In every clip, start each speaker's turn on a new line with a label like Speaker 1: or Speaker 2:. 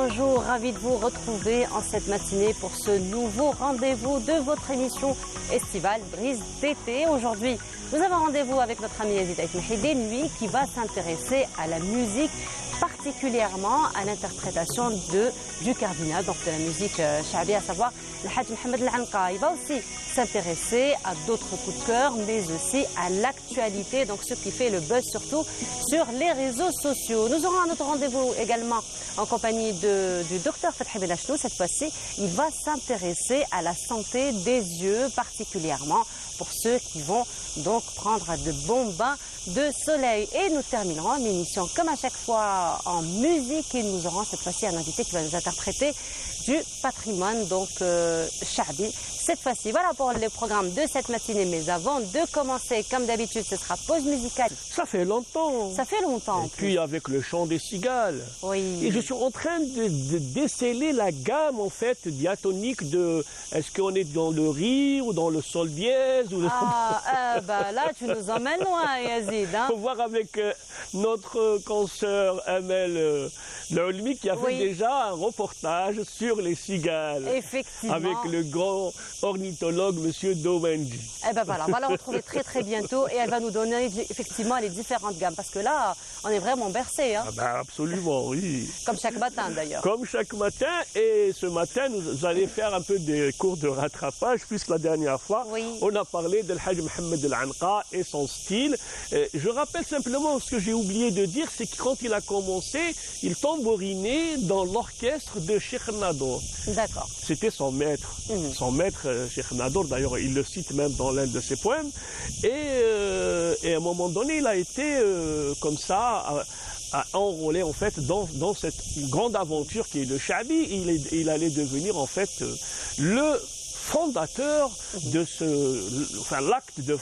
Speaker 1: bonjour, ravi de vous retrouver en cette matinée pour ce nouveau rendez-vous de votre émission estivale Brise d'été. Aujourd'hui, nous avons rendez-vous avec notre ami Yazid Mouhidine, lui qui va s'intéresser à la musique, particulièrement à l'interprétation du cardinal, donc de la musique chabi, à savoir le Hadj Mohamed Al-Anqa. Il va aussi s'intéresser à d'autres coups de cœur, mais aussi à l'actualité, donc ce qui fait le buzz surtout sur les réseaux sociaux. Nous aurons un autre rendez-vous également en compagnie du docteur Fathi Benachnou. Cette fois-ci, il va s'intéresser à la santé des yeux, particulièrement pour ceux qui vont donc prendre de bons bains de soleil. Et nous terminerons l'émission comme à chaque fois en musique et nous aurons cette fois-ci un invité qui va nous interpréter du patrimoine donc chabi. Cette fois-ci, voilà pour le programme de cette matinée. Mais avant de commencer, comme d'habitude, ce sera pause musicale.
Speaker 2: Ça fait longtemps.
Speaker 1: Ça fait longtemps.
Speaker 2: Et puis avec le chant des cigales.
Speaker 1: Oui.
Speaker 2: Et je suis en train de déceler la gamme en fait diatonique de est-ce qu'on est dans le rire ou dans le sol dièse ou
Speaker 1: bah là tu nous emmènes loin, Yazid. Hein.
Speaker 2: Faut voir avec notre consoeur Amel Laoulmi qui a fait déjà un reportage sur les cigales.
Speaker 1: Effectivement.
Speaker 2: Avec le grand ornithologue Monsieur Domenji.
Speaker 1: Eh ben voilà, on va la retrouver très très bientôt et elle va nous donner effectivement les différentes gammes parce que là on est vraiment bercé. Hein.
Speaker 2: Ah ben absolument, oui.
Speaker 1: Comme chaque matin d'ailleurs.
Speaker 2: Comme chaque matin, et ce matin nous allons faire un peu des cours de rattrapage puisque la dernière fois on a parlé de Hadj Mohamed Al-Anqa et son style. Je rappelle simplement ce que j'ai oublié de dire, c'est que quand il a commencé, il tambourinait dans l'orchestre de Cheikh Nadour.
Speaker 1: D'accord.
Speaker 2: C'était son maître. Son maître, Cheikh Nadour, d'ailleurs, il le cite même dans l'un de ses poèmes. Et à un moment donné, il a été comme ça, à enrôler en fait dans cette grande aventure qui est le Chabi. Il allait devenir en fait le fondateur de l'acte de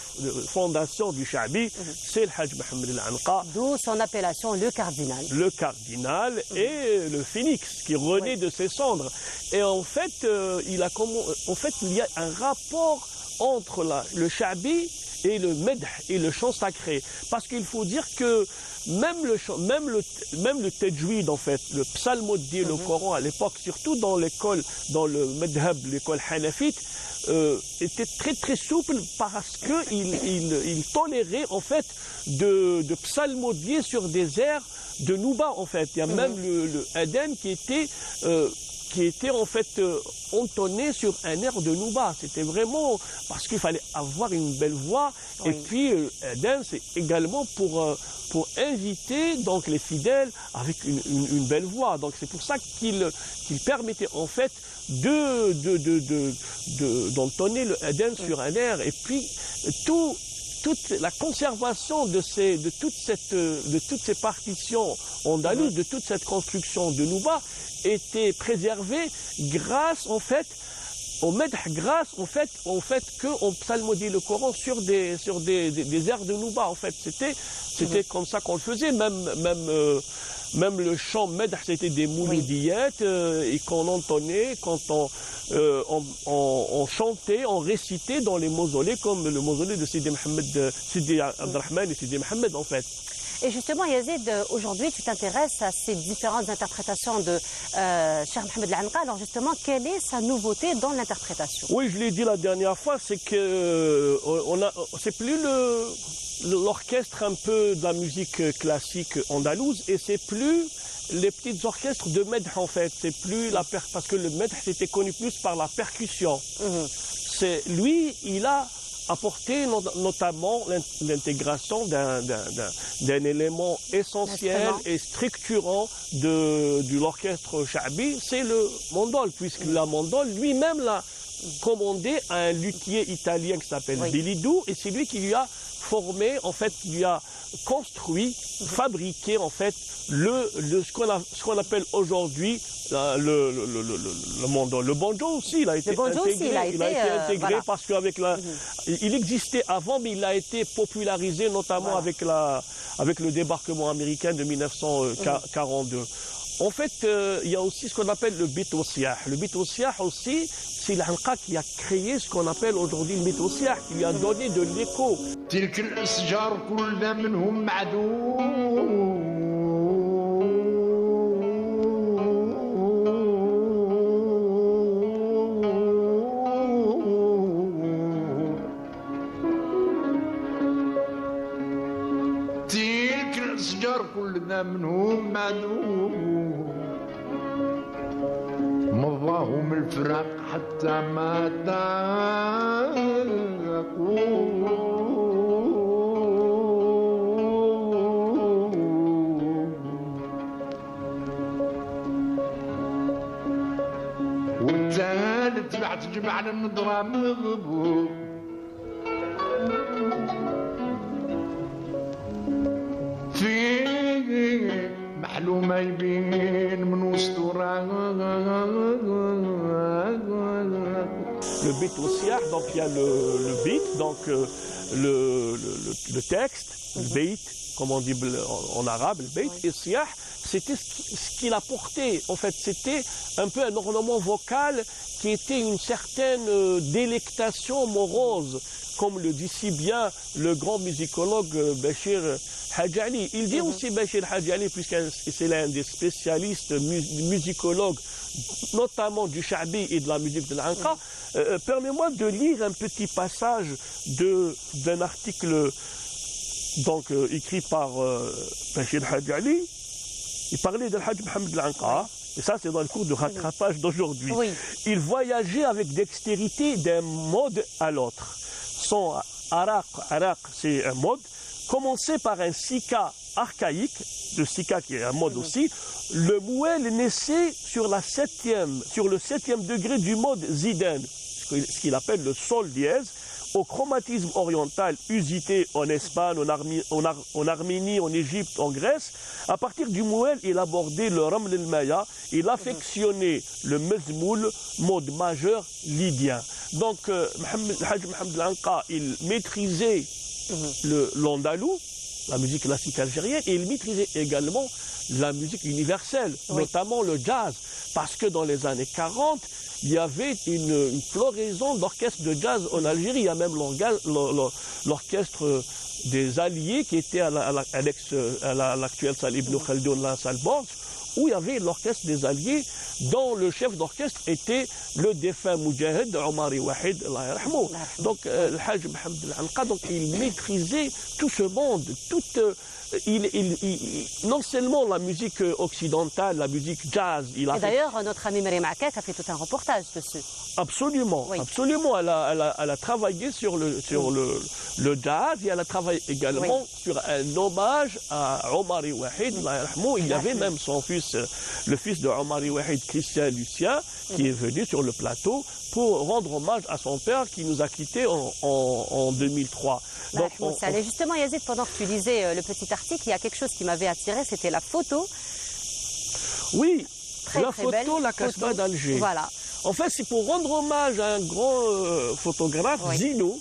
Speaker 2: fondation du Chabi, c'est le Hadj Mohamed Al-Anqa.
Speaker 1: D'où son appellation, le cardinal.
Speaker 2: Le cardinal et le phénix qui renaît de ses cendres. Et en fait, il y a un rapport entre le Chabi et le Medh et le chant sacré. Parce qu'il faut dire que même le Tajwid, en fait, le psalmodie, le Coran à l'époque, surtout dans l'école, dans le Madhab, l'école Hanafite, était très très souple parce qu'il tolérait en fait de psalmodier sur des airs de Nouba en fait. Il y a même le Aden qui était en fait entonné sur un air de Nouba. C'était vraiment parce qu'il fallait avoir une belle voix. Et puis Aden, c'est également pour inviter donc les fidèles avec une belle voix. Donc c'est pour ça qu'il permettait en fait d'entonner le Aden sur un air. Et puis toute la conservation de toutes ces partitions andalouses, de toute cette construction de Nouba était préservée grâce en fait au Medh, grâce au fait qu'on psalmodie le Coran sur des airs de Nouba en fait. C'était comme ça qu'on le faisait, même le chant Medh, c'était des mouloudiyettes et qu'on entonnait quand on chantait, on récitait dans les mausolées comme le mausolée de Sidi Abdelrahman et Sidi Mohamed en fait.
Speaker 1: Et justement, Yazid, aujourd'hui, tu t'intéresses à ces différentes interprétations de Cheikh Mohamed Al-Anqa. Alors justement, quelle est sa nouveauté dans l'interprétation?
Speaker 2: Oui, je l'ai dit la dernière fois, c'est que c'est plus l'orchestre un peu de la musique classique andalouse et c'est plus les petits orchestres de Medh en fait. C'est plus parce que le Medh c'était connu plus par la percussion. Il a apporté notamment l'intégration d'un élément essentiel et structurant de l'orchestre Chabi, c'est le mandol, puisque la mandol lui-même l'a commandé à un luthier italien qui s'appelle Belidou, et c'est lui qui lui a formé, en fait, lui a construit, fabriqué en fait ce qu'on appelle aujourd'hui le mandol. Le banjo aussi, il a été intégré parce qu'avec il existait avant, mais il a été popularisé notamment avec le débarquement américain de 1942. En fait, il y a aussi ce qu'on appelle le bit au siyah. Le bit au siyah aussi, c'est l'Anqa qui a créé ce qu'on appelle aujourd'hui le bit au siyah, qui lui a donné de l'écho.
Speaker 3: عدنا منهم معدوم مضاهم الفراق حتى ما والثالث بعد جمعنا النظرة مغبوب في محلومة يبين من وسط
Speaker 2: Le beat au siach, donc il y a le beat, donc le texte, le beat, comme on dit en arabe, le beat, et siach, c'était ce qu'il apportait. En fait, c'était un peu un ornement vocal qui était une certaine délectation morose, comme le dit si bien le grand musicologue Bachir Hadj Ali. Il dit aussi Bachir Hadj Ali, puisque c'est l'un des spécialistes musicologues, notamment du Sha'bi et de la musique de l'Anqa. Permets-moi de lire un petit passage d'un article donc, écrit par Bachir Hadj Ali. Il parlait de Hadj Mohamed l'Anqa, et ça c'est dans le cours de rattrapage d'aujourd'hui. Oui. Il voyageait avec dextérité d'un mode à l'autre. Son arak c'est un mode, commencé par un sika archaïque, le sika qui est un mode aussi, le mouel naissait sur le 7e degré du mode zidane, ce qu'il appelle le sol dièse, au chromatisme oriental usité en Espagne, en Arménie, en Égypte, en Grèce. À partir du mouel, il abordait le raml al-maya, il affectionnait le mezmoul, mode majeur lydien. Donc, Hadj Mohamed l'Anqa, il maîtrisait l'andalou, la musique classique algérienne, et il maîtrisait également la musique universelle, notamment le jazz, parce que dans les années 40, il y avait une floraison d'orchestres de jazz en Algérie. Il y a même l'orchestre des Alliés qui était à l'actuelle salle Ibn Khaldoun, la salle Borges, où il y avait l'orchestre des Alliés dont le chef d'orchestre était le défunt Moudjahid Omari Wahid, Allah yarhamou. Donc, le Hadj Mohamed l'Anqa, donc il maîtrisait tout ce monde, non seulement la musique occidentale, la musique jazz. Et
Speaker 1: d'ailleurs, notre ami Marie Makak a fait tout un reportage dessus.
Speaker 2: Absolument, absolument. Elle a travaillé sur le jazz et elle a travaillé également sur un hommage à Omari Wahid. Il y avait même son fils, le fils de Omari Wahid, Christian Lucien, qui est venu sur le plateau pour rendre hommage à son père qui nous a quittés en 2003.
Speaker 1: Donc, justement, Yazid, pendant que tu lisais le petit article, il y a quelque chose qui m'avait attiré, c'était la photo.
Speaker 2: Oui, la
Speaker 1: très
Speaker 2: photo,
Speaker 1: belle
Speaker 2: la Casbah d'Alger.
Speaker 1: Voilà.
Speaker 2: En fait, c'est pour rendre hommage à un grand photographe, Zino,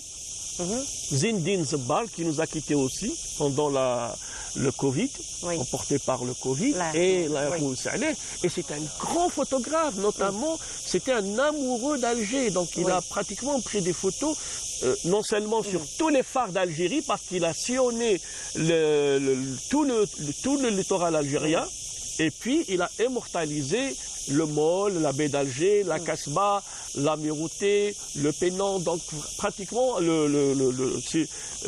Speaker 2: Zindine Zebal, qui nous a quittés aussi pendant le Covid, emporté par le Covid, et c'est un grand photographe, notamment, c'était un amoureux d'Alger, donc il a pratiquement pris des photos, non seulement sur tous les phares d'Algérie, parce qu'il a sillonné tout le littoral algérien, et puis il a immortalisé le Môle, la baie d'Alger, la Casbah, la Mirouté, le Pénan, donc pratiquement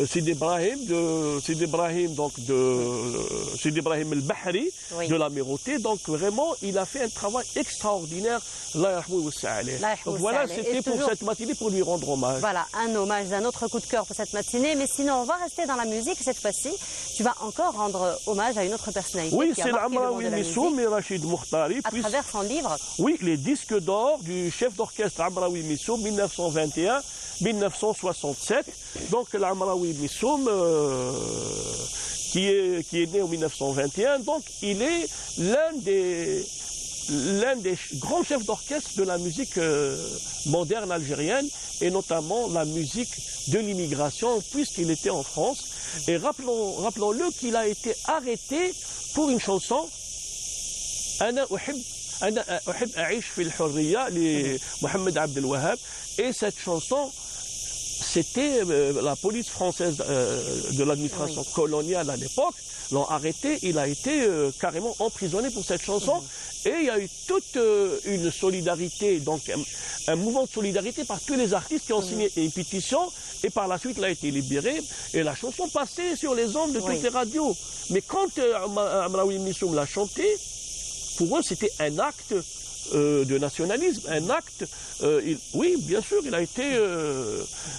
Speaker 2: Sidi Ibrahim el-Bahri de la Mirouté. Donc vraiment, il a fait un travail extraordinaire. Donc voilà, c'était pour cette matinée pour lui rendre hommage.
Speaker 1: Voilà, un hommage, un autre coup de cœur pour cette matinée. Mais sinon, on va rester dans la musique. Cette fois-ci, tu vas encore rendre hommage à une autre personnalité.
Speaker 2: Oui,
Speaker 1: qui
Speaker 2: c'est
Speaker 1: a marqué le monde de la
Speaker 2: Missoum et Rachid Mouhtari.
Speaker 1: À travers son livre.
Speaker 2: Oui, les disques d'or du chef d'orchestre Amraoui Missoum, 1921-1967. Donc l'Amraoui Missoum, qui est né en 1921, donc il est l'un des grands chefs d'orchestre de la musique moderne algérienne, et notamment la musique de l'immigration, puisqu'il était en France. Et rappelons-le qu'il a été arrêté pour une chanson, Ana Uhib A'ish fil Hurriya, de Mohamed Abdel Wahab. Et cette chanson c'était la police française de l'administration coloniale à l'époque, l'ont arrêté, il a été carrément emprisonné pour cette chanson. Et il y a eu toute une solidarité, donc un mouvement de solidarité par tous les artistes qui ont signé une pétition. Et par la suite, il a été libéré. Et la chanson passait sur les ondes de toutes les radios. Mais quand Amraoui Missoum l'a chanté, pour eux, c'était un acte de nationalisme, un acte. Oui, bien sûr, il a été.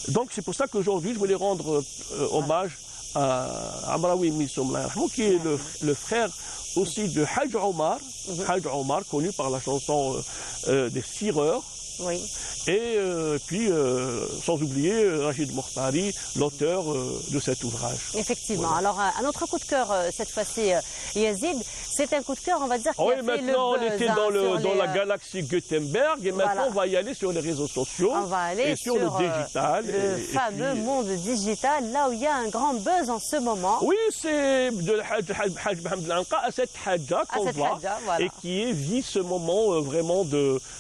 Speaker 2: Donc c'est pour ça qu'aujourd'hui, je voulais rendre hommage à Amraoui Missoum, qui est le frère aussi de Haj Omar, connu par la chanson des Sireurs.
Speaker 1: Oui.
Speaker 2: Et puis, sans oublier Rachid Mortari, l'auteur de cet ouvrage.
Speaker 1: Effectivement.
Speaker 2: Voilà.
Speaker 1: Alors, un autre coup de cœur, cette fois-ci, Yazid, c'est un coup de cœur, on va dire, qui a fait
Speaker 2: maintenant,
Speaker 1: le buzz,
Speaker 2: on était dans la galaxie Gutenberg, et maintenant, on va y aller sur les réseaux sociaux,
Speaker 1: on va aller
Speaker 2: et sur le digital.
Speaker 1: Le fameux monde digital, là où il y a un grand buzz en ce moment.
Speaker 2: Oui, c'est de Haj Mohamed Lanqa à cette Hadja qu'on voit,
Speaker 1: voilà.
Speaker 2: et qui vit ce moment vraiment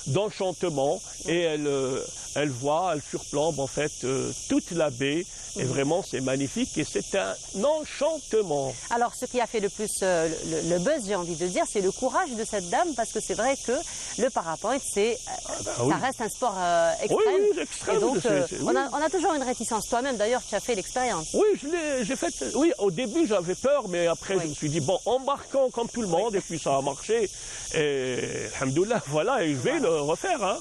Speaker 2: d'enchantement. Et elle voit, elle surplombe en fait toute la baie. Et vraiment, c'est magnifique et c'est un enchantement.
Speaker 1: Alors, ce qui a fait le plus le buzz, j'ai envie de dire, c'est le courage de cette dame, parce que c'est vrai que le parapente, ça reste un sport extrême.
Speaker 2: Oui, extrême.
Speaker 1: Et donc, on a toujours une réticence. Toi-même, d'ailleurs, tu as fait l'expérience.
Speaker 2: Oui, j'ai fait. Oui, au début, j'avais peur, mais après, je me suis dit, bon, embarquons comme tout le monde, et puis ça a marché. Et, alhamdoulilah, voilà, et je vais le refaire, hein.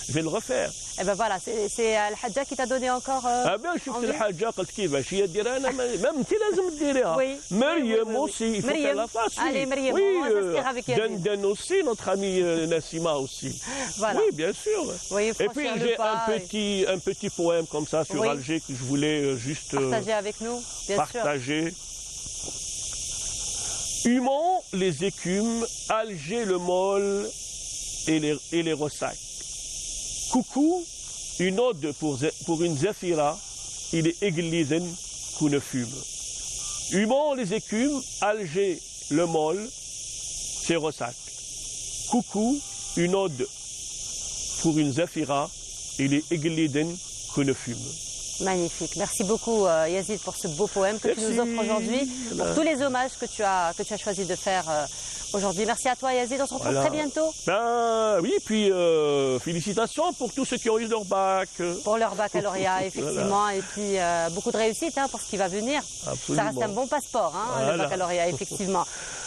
Speaker 2: Je vais le refaire.
Speaker 1: Et ben voilà, c'est Al-Hadja qui t'a donné encore
Speaker 2: bien, شفت الحاجة قلت كيفاش هي ديرها أنا ما أنت لازم تديريها. مريم aussi, il faut qu'elle la fasse.
Speaker 1: Allez, Mariam,
Speaker 2: oui,
Speaker 1: on va s'inscrire avec Yazid.
Speaker 2: Dan aussi, notre amie Nassima aussi.
Speaker 1: Voilà.
Speaker 2: Oui, bien sûr.
Speaker 1: Oui,
Speaker 2: et puis j'ai un petit poème comme ça sur Alger que je voulais juste
Speaker 1: partager avec nous, bien
Speaker 2: partager. Humons les écumes, Alger le môle et les ressacs. Coucou, une ode pour une zéphira, il est églisen qu'on ne fume. Humons les écumes, Alger le môle, c'est ressac. Coucou, une ode pour une zéphira, il est églisen qu'on ne fume.
Speaker 1: Magnifique. Merci beaucoup Yazid pour ce beau poème que tu nous offres aujourd'hui, pour tous les hommages que tu as choisi de faire aujourd'hui. Merci à toi Yazid, on se retrouve très bientôt.
Speaker 2: Ben oui, puis félicitations pour tous ceux qui ont eu leur bac.
Speaker 1: Pour leur baccalauréat, effectivement, et puis beaucoup de réussite pour ce qui va venir.
Speaker 2: Absolument.
Speaker 1: Ça reste un bon passeport, le baccalauréat, effectivement.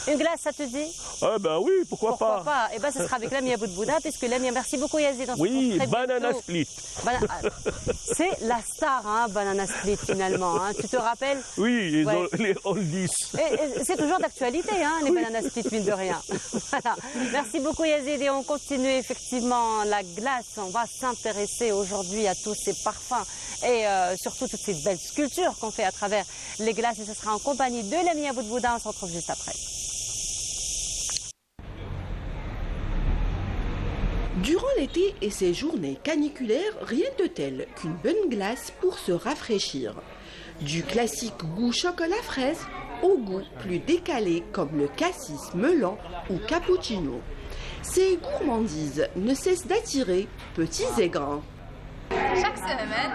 Speaker 1: Une glace, ça te dit?
Speaker 2: Ben oui, pourquoi pas.
Speaker 1: Et ben ce sera avec Lamia Boudbouda, puisque Lamia, merci beaucoup Yazid.
Speaker 2: Oui, Banana Split.
Speaker 1: C'est la star, Banana Split finalement. Tu te rappelles?
Speaker 2: Oui, les oldies.
Speaker 1: C'est toujours d'actualité, les Banana Split, mine de rien. Voilà. Merci beaucoup Yazid, et on continue effectivement la glace. On va s'intéresser aujourd'hui à tous ces parfums et surtout toutes ces belles sculptures qu'on fait à travers les glaces. Et ce sera en compagnie de Lamia Boudbouda. On se retrouve juste après.
Speaker 4: Durant l'été et ses journées caniculaires, rien de tel qu'une bonne glace pour se rafraîchir. Du classique goût chocolat fraise au goût plus décalé comme le cassis, melon ou cappuccino. Ces gourmandises ne cessent d'attirer petits et grands.
Speaker 5: Chaque semaine,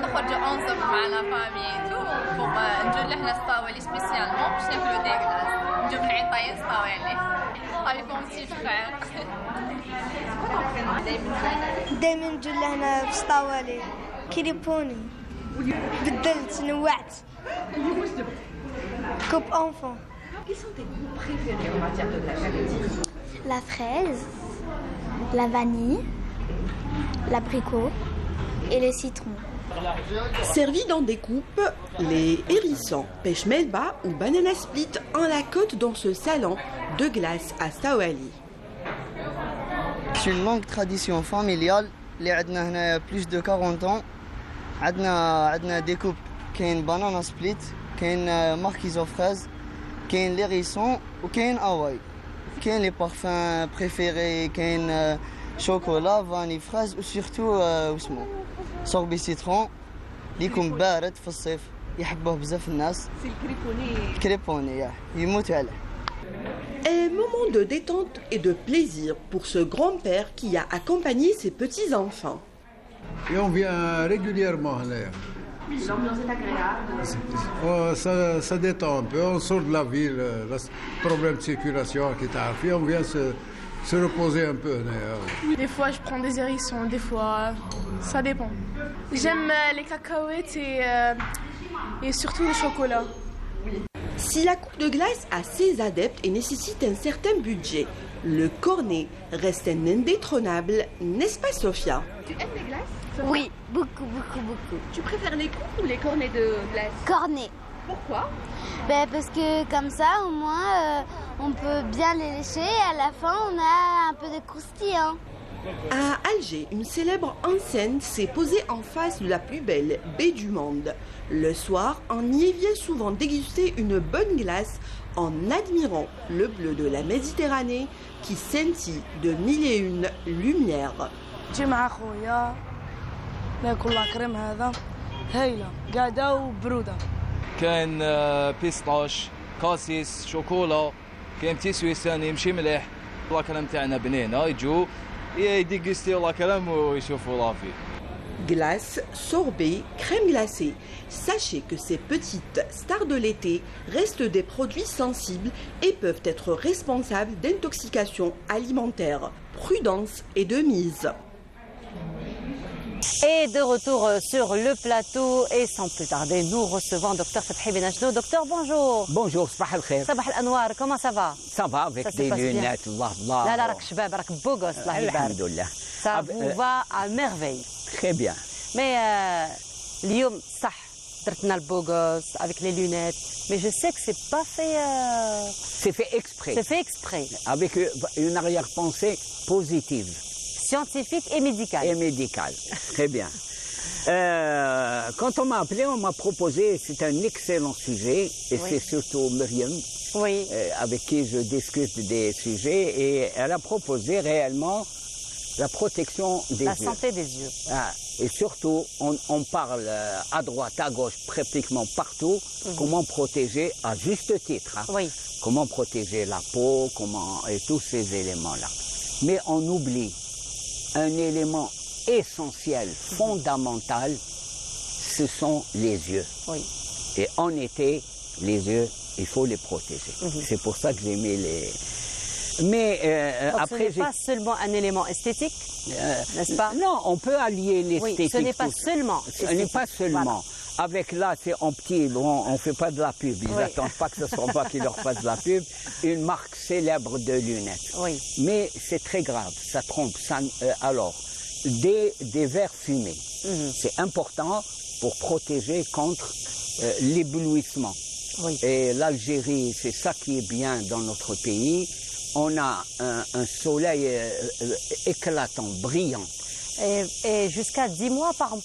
Speaker 5: نخرجوا ensemble مع la famille et tout pour نجوا لهنا سطاولي spécialement باش ناكلوا des glaces. نجوا من عطايا سطاولي. avec mon petit frère.
Speaker 6: دايما نجوا لهنا بسطاولي كيريبوني بدلت نوعت coupe enfant.
Speaker 4: Quels sont tes goûts préférés en matière de glace?
Speaker 6: La fraise, la vanille, l'abricot et le citron.
Speaker 4: Servis dans des coupes, les hérissons, pêche melba ou banana split en la côte dans ce salon de glace à Saouali.
Speaker 7: C'est une longue tradition familiale اللي عندنا هنا plus de 40 ans. عندنا des coupes كاين banana split, كاين marquise aux fraises, كاين l'hérisson وكاين هواي. كاين les parfums préférés, كاين chocolat, vanille, fraise ou surtout واسمو صوبي citron اللي يكون بارد في الصيف يحبوه بزاف الناس.
Speaker 4: C'est le
Speaker 7: كريبوني يموتوا عليه.
Speaker 4: Un moment de détente et de plaisir pour ce grand-père qui a accompagné ses petits-enfants.
Speaker 3: Et on vient régulièrement là.
Speaker 4: L'ambiance est agréable.
Speaker 3: Ça détend un peu, on sort de la ville, le problème de circulation qui t'arrive, on vient se reposer un peu.
Speaker 8: Des fois, je prends des hérissons, des fois, ça dépend. J'aime les cacahuètes et surtout le chocolat.
Speaker 4: Si la coupe de glace a ses adeptes et nécessite un certain budget, le cornet reste un indétrônable, n'est-ce pas Sophia? Tu aimes les glaces?
Speaker 6: Oui, beaucoup, beaucoup, beaucoup.
Speaker 4: Tu préfères les coupes ou les cornets de glace?
Speaker 6: Cornet.
Speaker 4: Pourquoi?
Speaker 6: Parce que comme ça, au moins, on peut bien les lécher et à la fin, on a un peu de croustillant.
Speaker 4: À Alger, une célèbre enseigne s'est posée en face de la plus belle baie du monde. Le soir, on y vient souvent déguster une bonne glace en admirant le bleu de la Méditerranée qui scintille de mille et une lumières.
Speaker 8: جي مع خويا ناكل لاكريم هذا هايله قاعده وبروده.
Speaker 9: كاين بيستاش كاسيس شوكولا كاين بتي سويسان يمشي مليح. لاكريم تاعنا بنينه يجوا يديغستيو لاكريم ويشوفوا لافي.
Speaker 4: Glace, sorbet, crème glacée. Sachez que ces petites stars de l'été restent des produits sensibles et peuvent être responsables d'intoxication alimentaire. Prudence est de mise.
Speaker 1: Et de retour sur le plateau et sans plus tarder, nous recevons Dr Fathi Benajnou. Docteur, bonjour.
Speaker 10: Bonjour, صباح الخير.
Speaker 1: صباح الأنوار, comment ça va?
Speaker 10: Ça va avec
Speaker 1: Ça se
Speaker 10: des
Speaker 1: passe bien.
Speaker 10: lunettes, Allah, Allah.
Speaker 1: لا لا راك شباب, راك beau gosse, الله يبارك.
Speaker 10: Alhamdoulilah.
Speaker 1: Ça vous va à merveille.
Speaker 10: Très bien.
Speaker 1: Mais اليوم صح درتنا البو gosse avec les lunettes, mais je sais que c'est pas fait.
Speaker 10: C'est fait exprès.
Speaker 1: C'est fait exprès.
Speaker 10: Avec une arrière-pensée positive.
Speaker 1: Scientifique et médical.
Speaker 10: Et médicale. Très bien. Quand on m'a appelé, on m'a proposé, c'est un excellent sujet, et
Speaker 1: Oui.
Speaker 10: c'est surtout Myriam,
Speaker 1: Oui.
Speaker 10: avec qui je discute des sujets, et elle a proposé réellement la protection des
Speaker 1: La
Speaker 10: yeux.
Speaker 1: santé des yeux.
Speaker 10: Ah, et surtout, on parle à droite, à gauche, pratiquement partout, comment protéger à juste titre. Hein.
Speaker 1: Oui.
Speaker 10: Comment protéger la peau, et tous ces éléments-là. Mais on oublie un élément essentiel, fondamental, ce sont les yeux.
Speaker 1: Oui.
Speaker 10: Et en été, les yeux, il faut les protéger. C'est pour ça que j'ai mis les... Mais
Speaker 1: Donc
Speaker 10: après,
Speaker 1: ce n'est pas seulement un élément esthétique, n'est-ce pas?
Speaker 10: Non, on peut allier
Speaker 1: Oui,
Speaker 10: l'esthétique.
Speaker 1: ce n'est pas
Speaker 10: tout ça.
Speaker 1: seulement
Speaker 10: Ce n'est pas seulement. Avec là, c'est en petit, bon, on ne fait pas de la pub. Ils
Speaker 1: Oui.
Speaker 10: n'attendent pas que ce soit moi qui leur fasse de la pub. Une marque célèbre de lunettes.
Speaker 1: Oui.
Speaker 10: Mais c'est très grave, ça trompe. Alors, des verres fumés, c'est important pour protéger contre l'éblouissement.
Speaker 1: Oui.
Speaker 10: Et l'Algérie, c'est ça qui est bien dans notre pays. On a un soleil éclatant, brillant.
Speaker 1: Et jusqu'à 10 mois par an.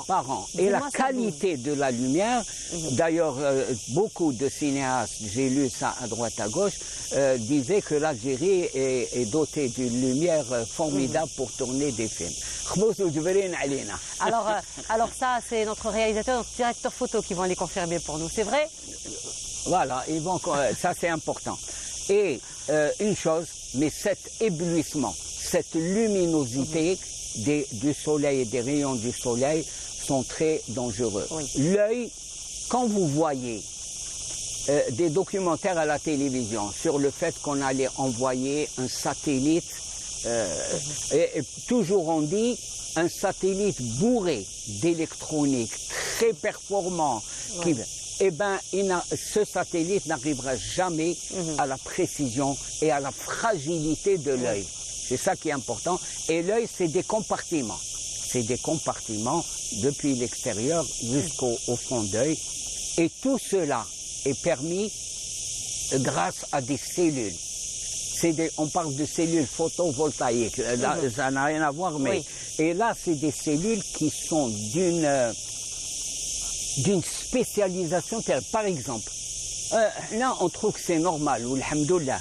Speaker 10: Par an.
Speaker 1: 10
Speaker 10: Et la
Speaker 1: mois, ça
Speaker 10: qualité de la lumière, d'ailleurs, beaucoup de cinéastes, j'ai lu ça à droite à gauche, disaient que l'Algérie est dotée d'une lumière formidable pour tourner des films.
Speaker 1: Alors ça, c'est notre réalisateur, notre directeur photo qui vont les confirmer pour nous. C'est vrai?
Speaker 10: Voilà, ça c'est important. Et une chose, mais cet éblouissement, cette luminosité du soleil et des rayons du soleil sont très dangereux.
Speaker 1: Oui.
Speaker 10: L'œil, quand vous voyez des documentaires à la télévision sur le fait qu'on allait envoyer un satellite, et toujours on dit un satellite bourré d'électronique, très performant, eh bien, ce satellite n'arrivera jamais à la précision et à la fragilité de l'œil. C'est ça qui est important. Et l'œil, c'est des compartiments. C'est des compartiments depuis l'extérieur jusqu'au fond d'œil. Et tout cela est permis grâce à des cellules. On parle de cellules photovoltaïques. Là, ça n'a rien à voir, mais...
Speaker 1: Oui.
Speaker 10: Et là, c'est des cellules qui sont d'une spécialisation telle. Par exemple, là, on trouve que c'est normal, ou alhamdoulilah.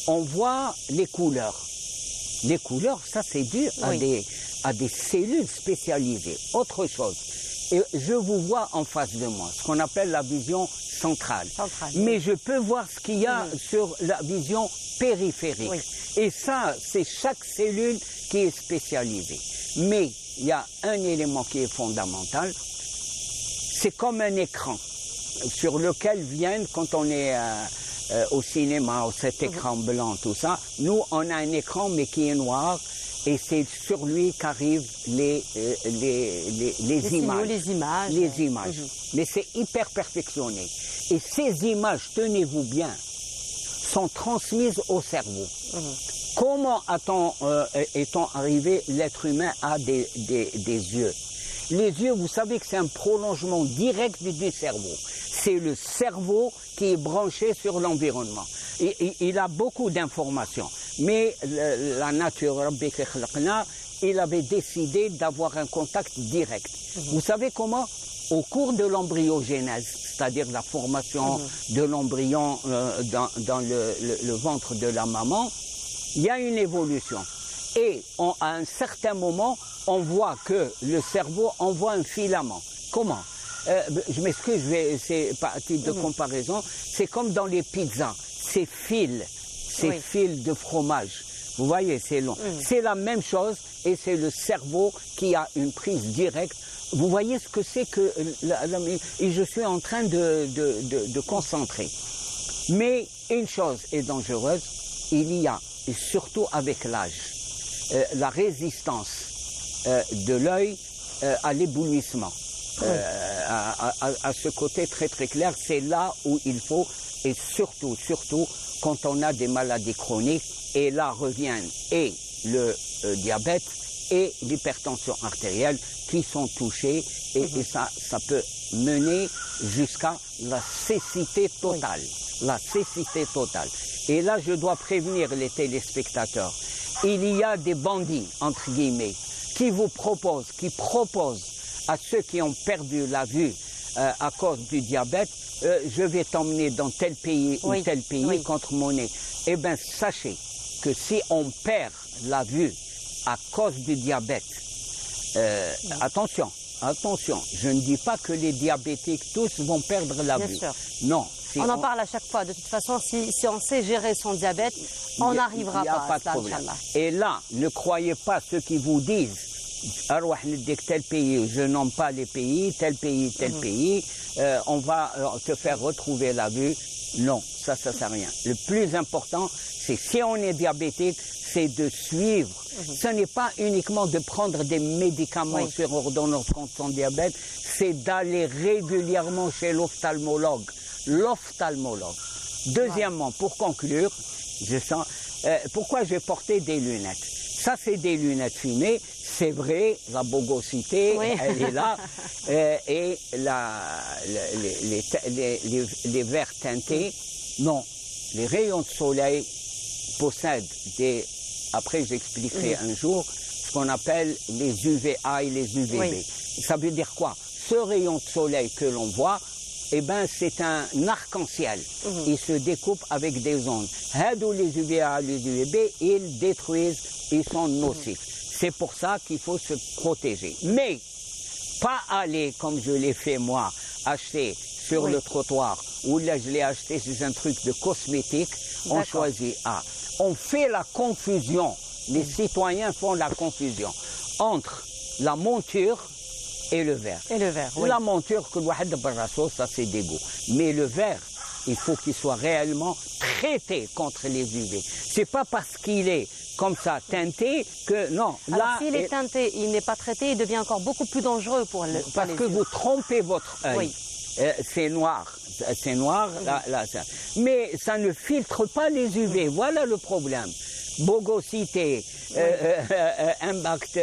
Speaker 10: On voit les couleurs. Les couleurs, ça, c'est dû à des cellules spécialisées. Autre chose. Et je vous vois en face de moi, ce qu'on appelle la vision centrale. Mais je peux voir ce qu'il y a sur la vision périphérique.
Speaker 1: Oui.
Speaker 10: Et ça, c'est chaque cellule qui est spécialisée. Mais il y a un élément qui est fondamental, c'est comme un écran sur lequel viennent, quand on est au cinéma, cet écran blanc, tout ça, nous, on a un écran, mais qui est noir, et c'est sur lui qu'arrivent les images.
Speaker 1: Les images.
Speaker 10: Mais c'est hyper perfectionné. Et ces images, tenez-vous bien, sont transmises au cerveau. Comment est-on arrivé, l'être humain a des yeux? Les yeux, vous savez que c'est un prolongement direct du cerveau. C'est le cerveau qui est branché sur l'environnement. Il a beaucoup d'informations. Mais la nature, il avait décidé d'avoir un contact direct. Vous savez comment? Au cours de l'embryogénèse, c'est-à-dire la formation de l'embryon dans le ventre de la maman, il y a une évolution. Et à un certain moment, on voit que le cerveau envoie un filament. Comment? Je m'excuse, c'est pas à titre de comparaison, c'est comme dans les pizzas, ces fils de fromage. Vous voyez, c'est long. C'est la même chose et c'est le cerveau qui a une prise directe. Vous voyez ce que c'est que... et je suis en train de concentrer. Mais une chose est dangereuse, il y a, et surtout avec l'âge, la résistance de l'œil à l'éblouissement. À ce côté très très clair, c'est là où il faut, et surtout quand on a des maladies chroniques, et là reviennent et le diabète et l'hypertension artérielle qui sont touchés, et ça peut mener jusqu'à la cécité totale. La cécité totale. Et là, je dois prévenir les téléspectateurs. Il y a des bandits, entre guillemets, qui proposent à ceux qui ont perdu la vue à cause du diabète, je vais t'emmener dans tel pays ou tel pays contre monnaie. Eh bien, sachez que si on perd la vue à cause du diabète, attention, je ne dis pas que les diabétiques tous vont perdre la vue.
Speaker 1: Sûr.
Speaker 10: Non.
Speaker 1: Si on en parle à chaque fois. De toute façon, si on sait gérer son diabète, on n'arrivera pas à
Speaker 10: de problème.
Speaker 1: Inch'Allah.
Speaker 10: Et là, ne croyez pas ceux qui vous disent tel pays, je nomme pas les pays, tel pays, on va te faire retrouver la vue. Non, ça sert à rien. Le plus important, c'est si on est diabétique, c'est de suivre. Ce n'est pas uniquement de prendre des médicaments sur ordonnance contre son diabète, c'est d'aller régulièrement chez l'ophtalmologue. Deuxièmement, pour conclure, pourquoi j'ai porté des lunettes? Ça, c'est des lunettes fumées. C'est vrai, la bogosité, elle est là. Et les verres teintés, non. Les rayons de soleil possèdent après j'expliquerai un jour, ce qu'on appelle les UVA et les UVB. Ça veut dire quoi? Ce rayon de soleil que l'on voit, eh ben, c'est un arc-en-ciel. Il se découpe avec des ondes. Les UVA, les UVB, ils détruisent, ils sont nocifs. C'est pour ça qu'il faut se protéger. Mais, pas aller, comme je l'ai fait moi, acheter sur le trottoir, ou là je l'ai acheté chez un truc de cosmétique, on choisit on fait la confusion, les citoyens font la confusion entre la monture et le verre. La monture, que ça c'est dégoût. Mais le verre, il faut qu'il soit réellement traité contre les UV. C'est pas parce qu'il est comme ça teinté que non.
Speaker 1: Alors,
Speaker 10: là,
Speaker 1: s'il est teinté, il n'est pas traité, il devient encore beaucoup plus dangereux pour les
Speaker 10: parce que vous trompez votre œil. C'est noir. C'est noir, là, mais ça ne filtre pas les UV. Voilà le problème. Bogosité, impact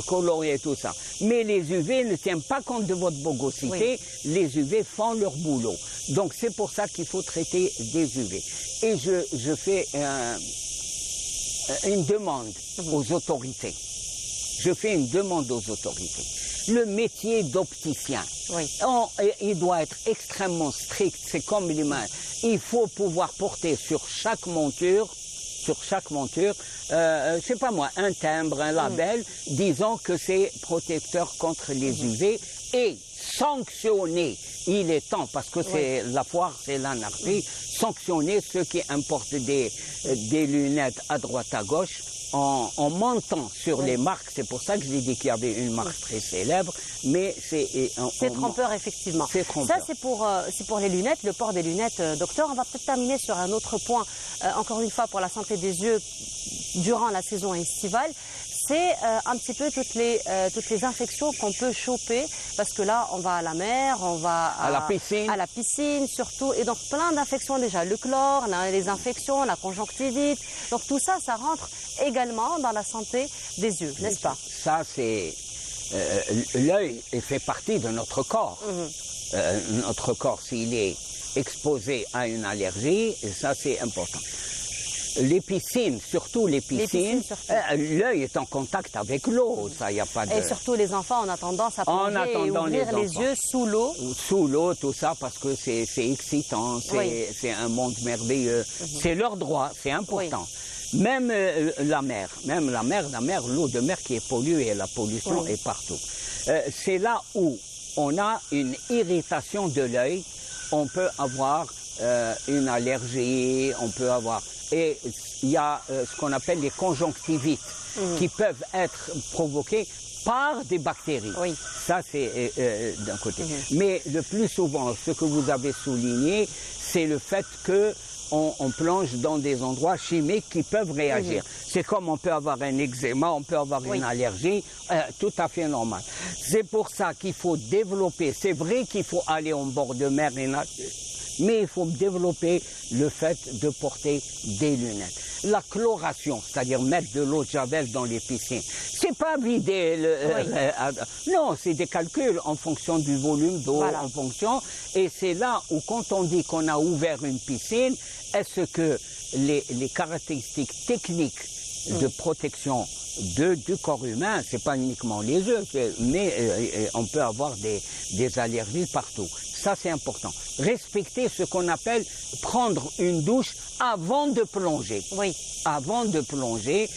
Speaker 10: coloré, tout ça. Mais les UV ne tiennent pas compte de votre bogosité. Les UV font leur boulot. Donc c'est pour ça qu'il faut traiter des UV. Et je fais une demande aux autorités. Le métier d'opticien, il doit être extrêmement strict, c'est comme les mains. Il faut pouvoir porter sur chaque monture, je sais pas moi, un timbre, un label, disant que c'est protecteur contre les UV. Et sanctionner, il est temps, parce que c'est la foire, c'est l'anarchie, sanctionner ceux qui importent des lunettes à droite à gauche en mentant sur les marques. C'est pour ça que j'ai dit qu'il y avait une marque très célèbre, mais c'est
Speaker 1: trompeur, effectivement.
Speaker 10: C'est trompeur.
Speaker 1: Ça, c'est pour les lunettes, le port des lunettes. Docteur, on va peut-être terminer sur un autre point, encore une fois, pour la santé des yeux durant la saison estivale. C'est un petit peu toutes les infections qu'on peut choper, parce que là, on va à la mer, on va
Speaker 10: à la piscine
Speaker 1: surtout, et donc plein d'infections déjà, le chlore, les infections, la conjonctivite, donc tout ça, ça rentre également dans la santé des yeux, n'est-ce pas?
Speaker 10: Ça, c'est l'œil fait partie de notre corps. Notre corps, s'il est exposé à une allergie, et ça, c'est important. Les piscines, surtout les piscines, l'œil est en contact avec l'eau, ça, y a pas de...
Speaker 1: Et surtout les enfants, on a tendance à plonger et ouvrir les yeux sous l'eau.
Speaker 10: Sous l'eau, tout ça, parce que c'est excitant, c'est un monde merveilleux. C'est leur droit, c'est important. Même la mer, l'eau de mer qui est polluée, la pollution est partout. C'est là où on a une irritation de l'œil, on peut avoir une allergie, on peut avoir... Et il y a ce qu'on appelle les conjonctivites qui peuvent être provoquées par des bactéries. Ça, c'est d'un côté. Mais le plus souvent, ce que vous avez souligné, c'est le fait qu'on plonge dans des endroits chimiques qui peuvent réagir. C'est comme on peut avoir un eczéma, on peut avoir une allergie, tout à fait normal. C'est pour ça qu'il faut développer, c'est vrai qu'il faut aller en bord de mer et nager, mais il faut développer le fait de porter des lunettes. La chloration, c'est-à-dire mettre de l'eau de javel dans les piscines, c'est pas vider non, c'est des calculs en fonction du volume d'eau, en fonction, et c'est là où quand on dit qu'on a ouvert une piscine, est-ce que les caractéristiques techniques de protection du corps humain, c'est pas uniquement les yeux, mais on peut avoir des allergies partout. Ça, c'est important. Respecter ce qu'on appelle prendre une douche avant de plonger. Avant de plonger.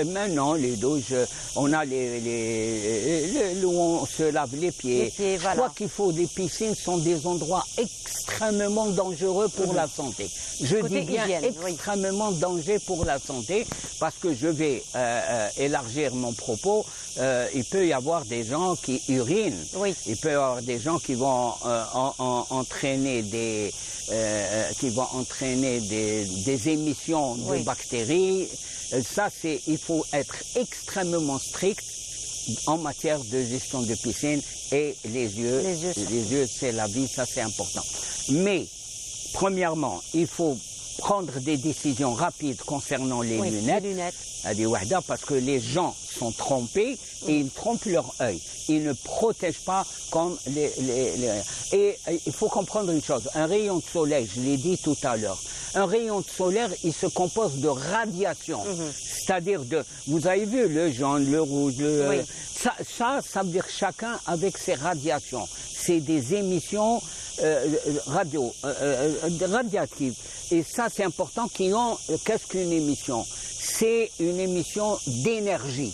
Speaker 10: Maintenant, les douches, on a où on se lave les pieds. Je crois qu'il faut des piscines sont des endroits extrêmement dangereux pour la santé. Je dis bien extrêmement dangereux pour la santé, parce que je vais élargir mon propos. Il peut y avoir des gens qui urinent. Il peut y avoir des gens qui vont entraîner des émissions de bactéries. Ça, il faut être extrêmement strict en matière de gestion de piscine, et les yeux, c'est la vie, ça c'est important. Mais, premièrement, il faut prendre des décisions rapides concernant les lunettes. Parce que les gens sont trompés et ils trompent leur œil. Ils ne protègent pas comme Et il faut comprendre une chose, un rayon de soleil, je l'ai dit tout à l'heure, un rayon de soleil, il se compose de radiation. C'est-à-dire vous avez vu le jaune, le rouge, ça veut dire chacun avec ses radiations. C'est des émissions radiatives. Et ça, c'est important qu'est-ce qu'une émission? C'est une émission d'énergie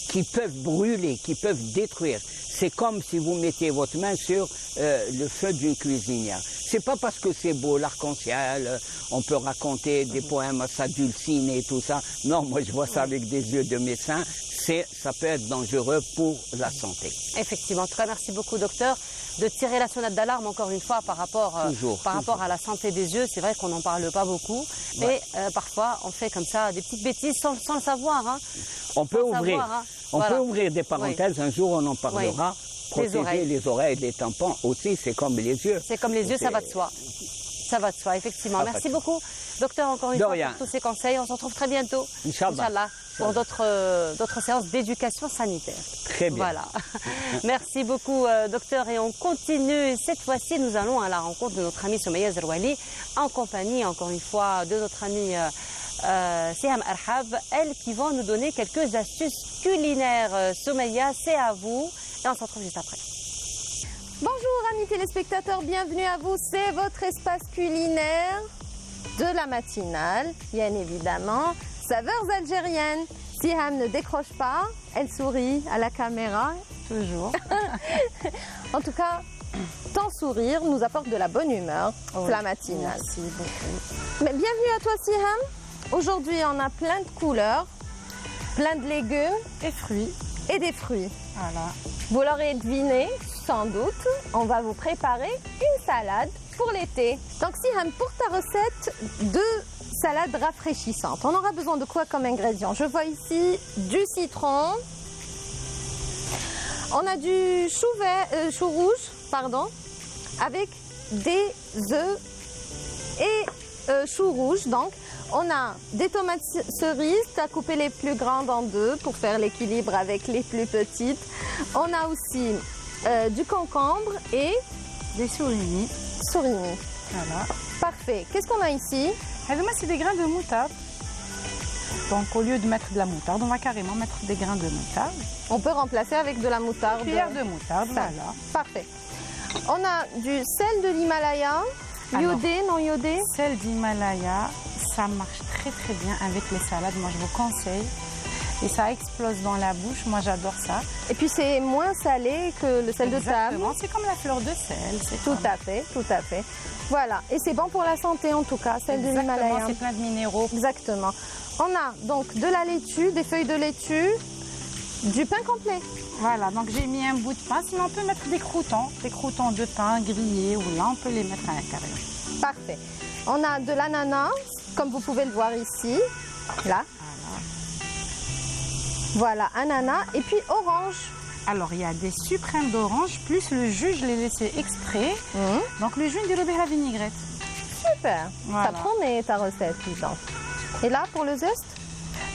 Speaker 10: qui peuvent brûler, qui peuvent détruire. C'est comme si vous mettiez votre main sur le feu d'une cuisinière. C'est pas parce que c'est beau, l'arc-en-ciel, on peut raconter des poèmes à sa dulcine et tout ça. Non, moi je vois ça avec des yeux de médecin. Ça peut être dangereux pour la santé.
Speaker 1: Effectivement. En tout cas, merci beaucoup, docteur, de tirer la sonnette d'alarme encore une fois par rapport à la santé des yeux. C'est vrai qu'on n'en parle pas beaucoup. Et parfois, on fait comme ça des petites bêtises sans le savoir.
Speaker 10: On peut ouvrir des parenthèses. Un jour, on en parlera. Protéger les oreilles, les tampons aussi, c'est comme les yeux.
Speaker 1: C'est comme les yeux, ça va de soi. Ça va de soi, effectivement. Merci beaucoup, docteur, encore une fois, pour tous ces conseils. On se retrouve très bientôt, Inch'Allah, pour d'autres séances d'éducation sanitaire.
Speaker 10: Très bien.
Speaker 1: Voilà. Merci beaucoup, docteur. Et on continue. Cette fois-ci, nous allons à la rencontre de notre amie Soumeya Zerouali, en compagnie, encore une fois, de notre amie Siham Arhab, elles qui vont nous donner quelques astuces culinaires. Soumeya, c'est à vous. Et on se retrouve juste après.
Speaker 11: Bonjour amis téléspectateurs, bienvenue à vous. C'est votre espace culinaire de la matinale, bien évidemment. Saveurs algériennes. Siham ne décroche pas, elle sourit à la caméra, toujours. En tout cas, ton sourire nous apporte de la bonne humeur.
Speaker 1: Oui,
Speaker 11: C'est la matinale.
Speaker 1: merci beaucoup.
Speaker 11: Mais bienvenue à toi, Siham. Aujourd'hui, on a plein de couleurs, plein de légumes
Speaker 1: Et fruits.
Speaker 11: et des fruits.
Speaker 1: Voilà.
Speaker 11: Vous l'aurez deviné, sans doute, on va vous préparer une salade pour l'été. Donc Siham, pour ta recette de salade rafraîchissante, on aura besoin de quoi comme ingrédients? Je vois ici du citron, on a du chou rouge, pardon, avec des œufs et chou rouge. Donc, on a des tomates cerises, tu as coupé les plus grandes en deux pour faire l'équilibre avec les plus petites. On a aussi du concombre et
Speaker 1: Des surimi.
Speaker 11: surimi.
Speaker 1: Voilà.
Speaker 11: Parfait. Qu'est-ce qu'on a ici?
Speaker 1: C'est des grains de moutarde. Donc au lieu de mettre de la moutarde, on va carrément mettre des grains de moutarde.
Speaker 11: On peut remplacer avec de la moutarde.
Speaker 1: Cuillère de moutarde,
Speaker 11: Ça.
Speaker 1: voilà.
Speaker 11: Parfait. On a du sel de l'Himalaya,
Speaker 1: Alors,
Speaker 11: iodé, non iodé.
Speaker 1: Sel d'Himalaya, ça marche très très bien avec les salades. Moi, je vous conseille. Et ça explose dans la bouche. Moi, j'adore ça.
Speaker 11: Et puis c'est moins salé que le sel de table.
Speaker 1: Exactement. C'est comme la fleur de sel. C'est
Speaker 11: Tout
Speaker 1: comme-
Speaker 11: à fait, tout à fait. Voilà. Et c'est bon pour la santé en tout cas, sel de
Speaker 1: Exactement,
Speaker 11: l'Himalaya.
Speaker 1: c'est plein de minéraux.
Speaker 11: Exactement. On a donc de la laitue, des feuilles de laitue, du pain complet.
Speaker 1: Voilà, donc j'ai mis un bout de pain. Sinon, on peut mettre des croûtons de pain grillés ou là, on peut les mettre à l'intérieur.
Speaker 11: Parfait. On a de l'ananas, comme vous pouvez le voir ici. Là. Voilà, ananas et puis orange.
Speaker 1: Alors, il y a des suprêmes d'orange, plus le jus, je l'ai laissé extrait. Donc, le jus, on dirait la vinaigrette.
Speaker 11: Super.
Speaker 1: Voilà.
Speaker 11: Ça promet ta recette, dis donc. Et là, pour le zeste,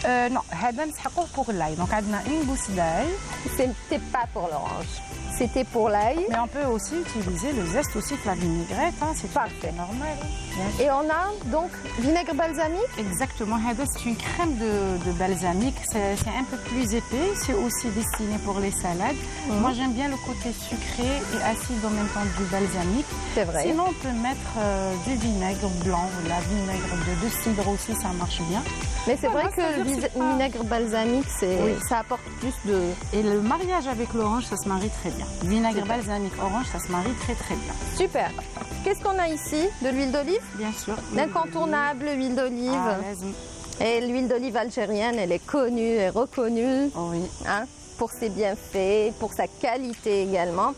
Speaker 1: Non, هذا نسحقوه pour l'ail. Donc, on a une gousse d'ail.
Speaker 11: c'était pas pour l'orange. C'était pour l'ail.
Speaker 1: Mais on peut aussi utiliser le zeste aussi de la vinaigrette. Hein, c'est parfait, normal.
Speaker 11: Et on a donc vinaigre balsamique.
Speaker 1: Exactement. هذا, c'est une crème de balsamique. C'est un peu plus épais. C'est aussi destiné pour les salades. Moi, j'aime bien le côté sucré et acide en même temps du balsamique.
Speaker 11: C'est vrai.
Speaker 1: Sinon, on peut mettre du vinaigre blanc ou la vinaigre de cidre aussi, ça marche bien.
Speaker 11: Mais c'est
Speaker 1: Voilà,
Speaker 11: vrai que le
Speaker 1: c'est-à-dire que c'est pas-
Speaker 11: vinaigre balsamique,
Speaker 1: Oui.
Speaker 11: ça apporte plus de...
Speaker 1: Et le mariage avec l'orange, ça se marie très bien. Vinaigre
Speaker 11: Super.
Speaker 1: balsamique orange, ça se marie très très bien.
Speaker 11: Super. Qu'est-ce qu'on a ici? De l'huile d'olive?
Speaker 1: Bien sûr.
Speaker 11: L'incontournable huile d'olive.
Speaker 1: Ah, lazim.
Speaker 11: Et l'huile d'olive algérienne, elle est connue et reconnue
Speaker 1: Oui.
Speaker 11: hein, pour ses bienfaits, pour sa qualité également.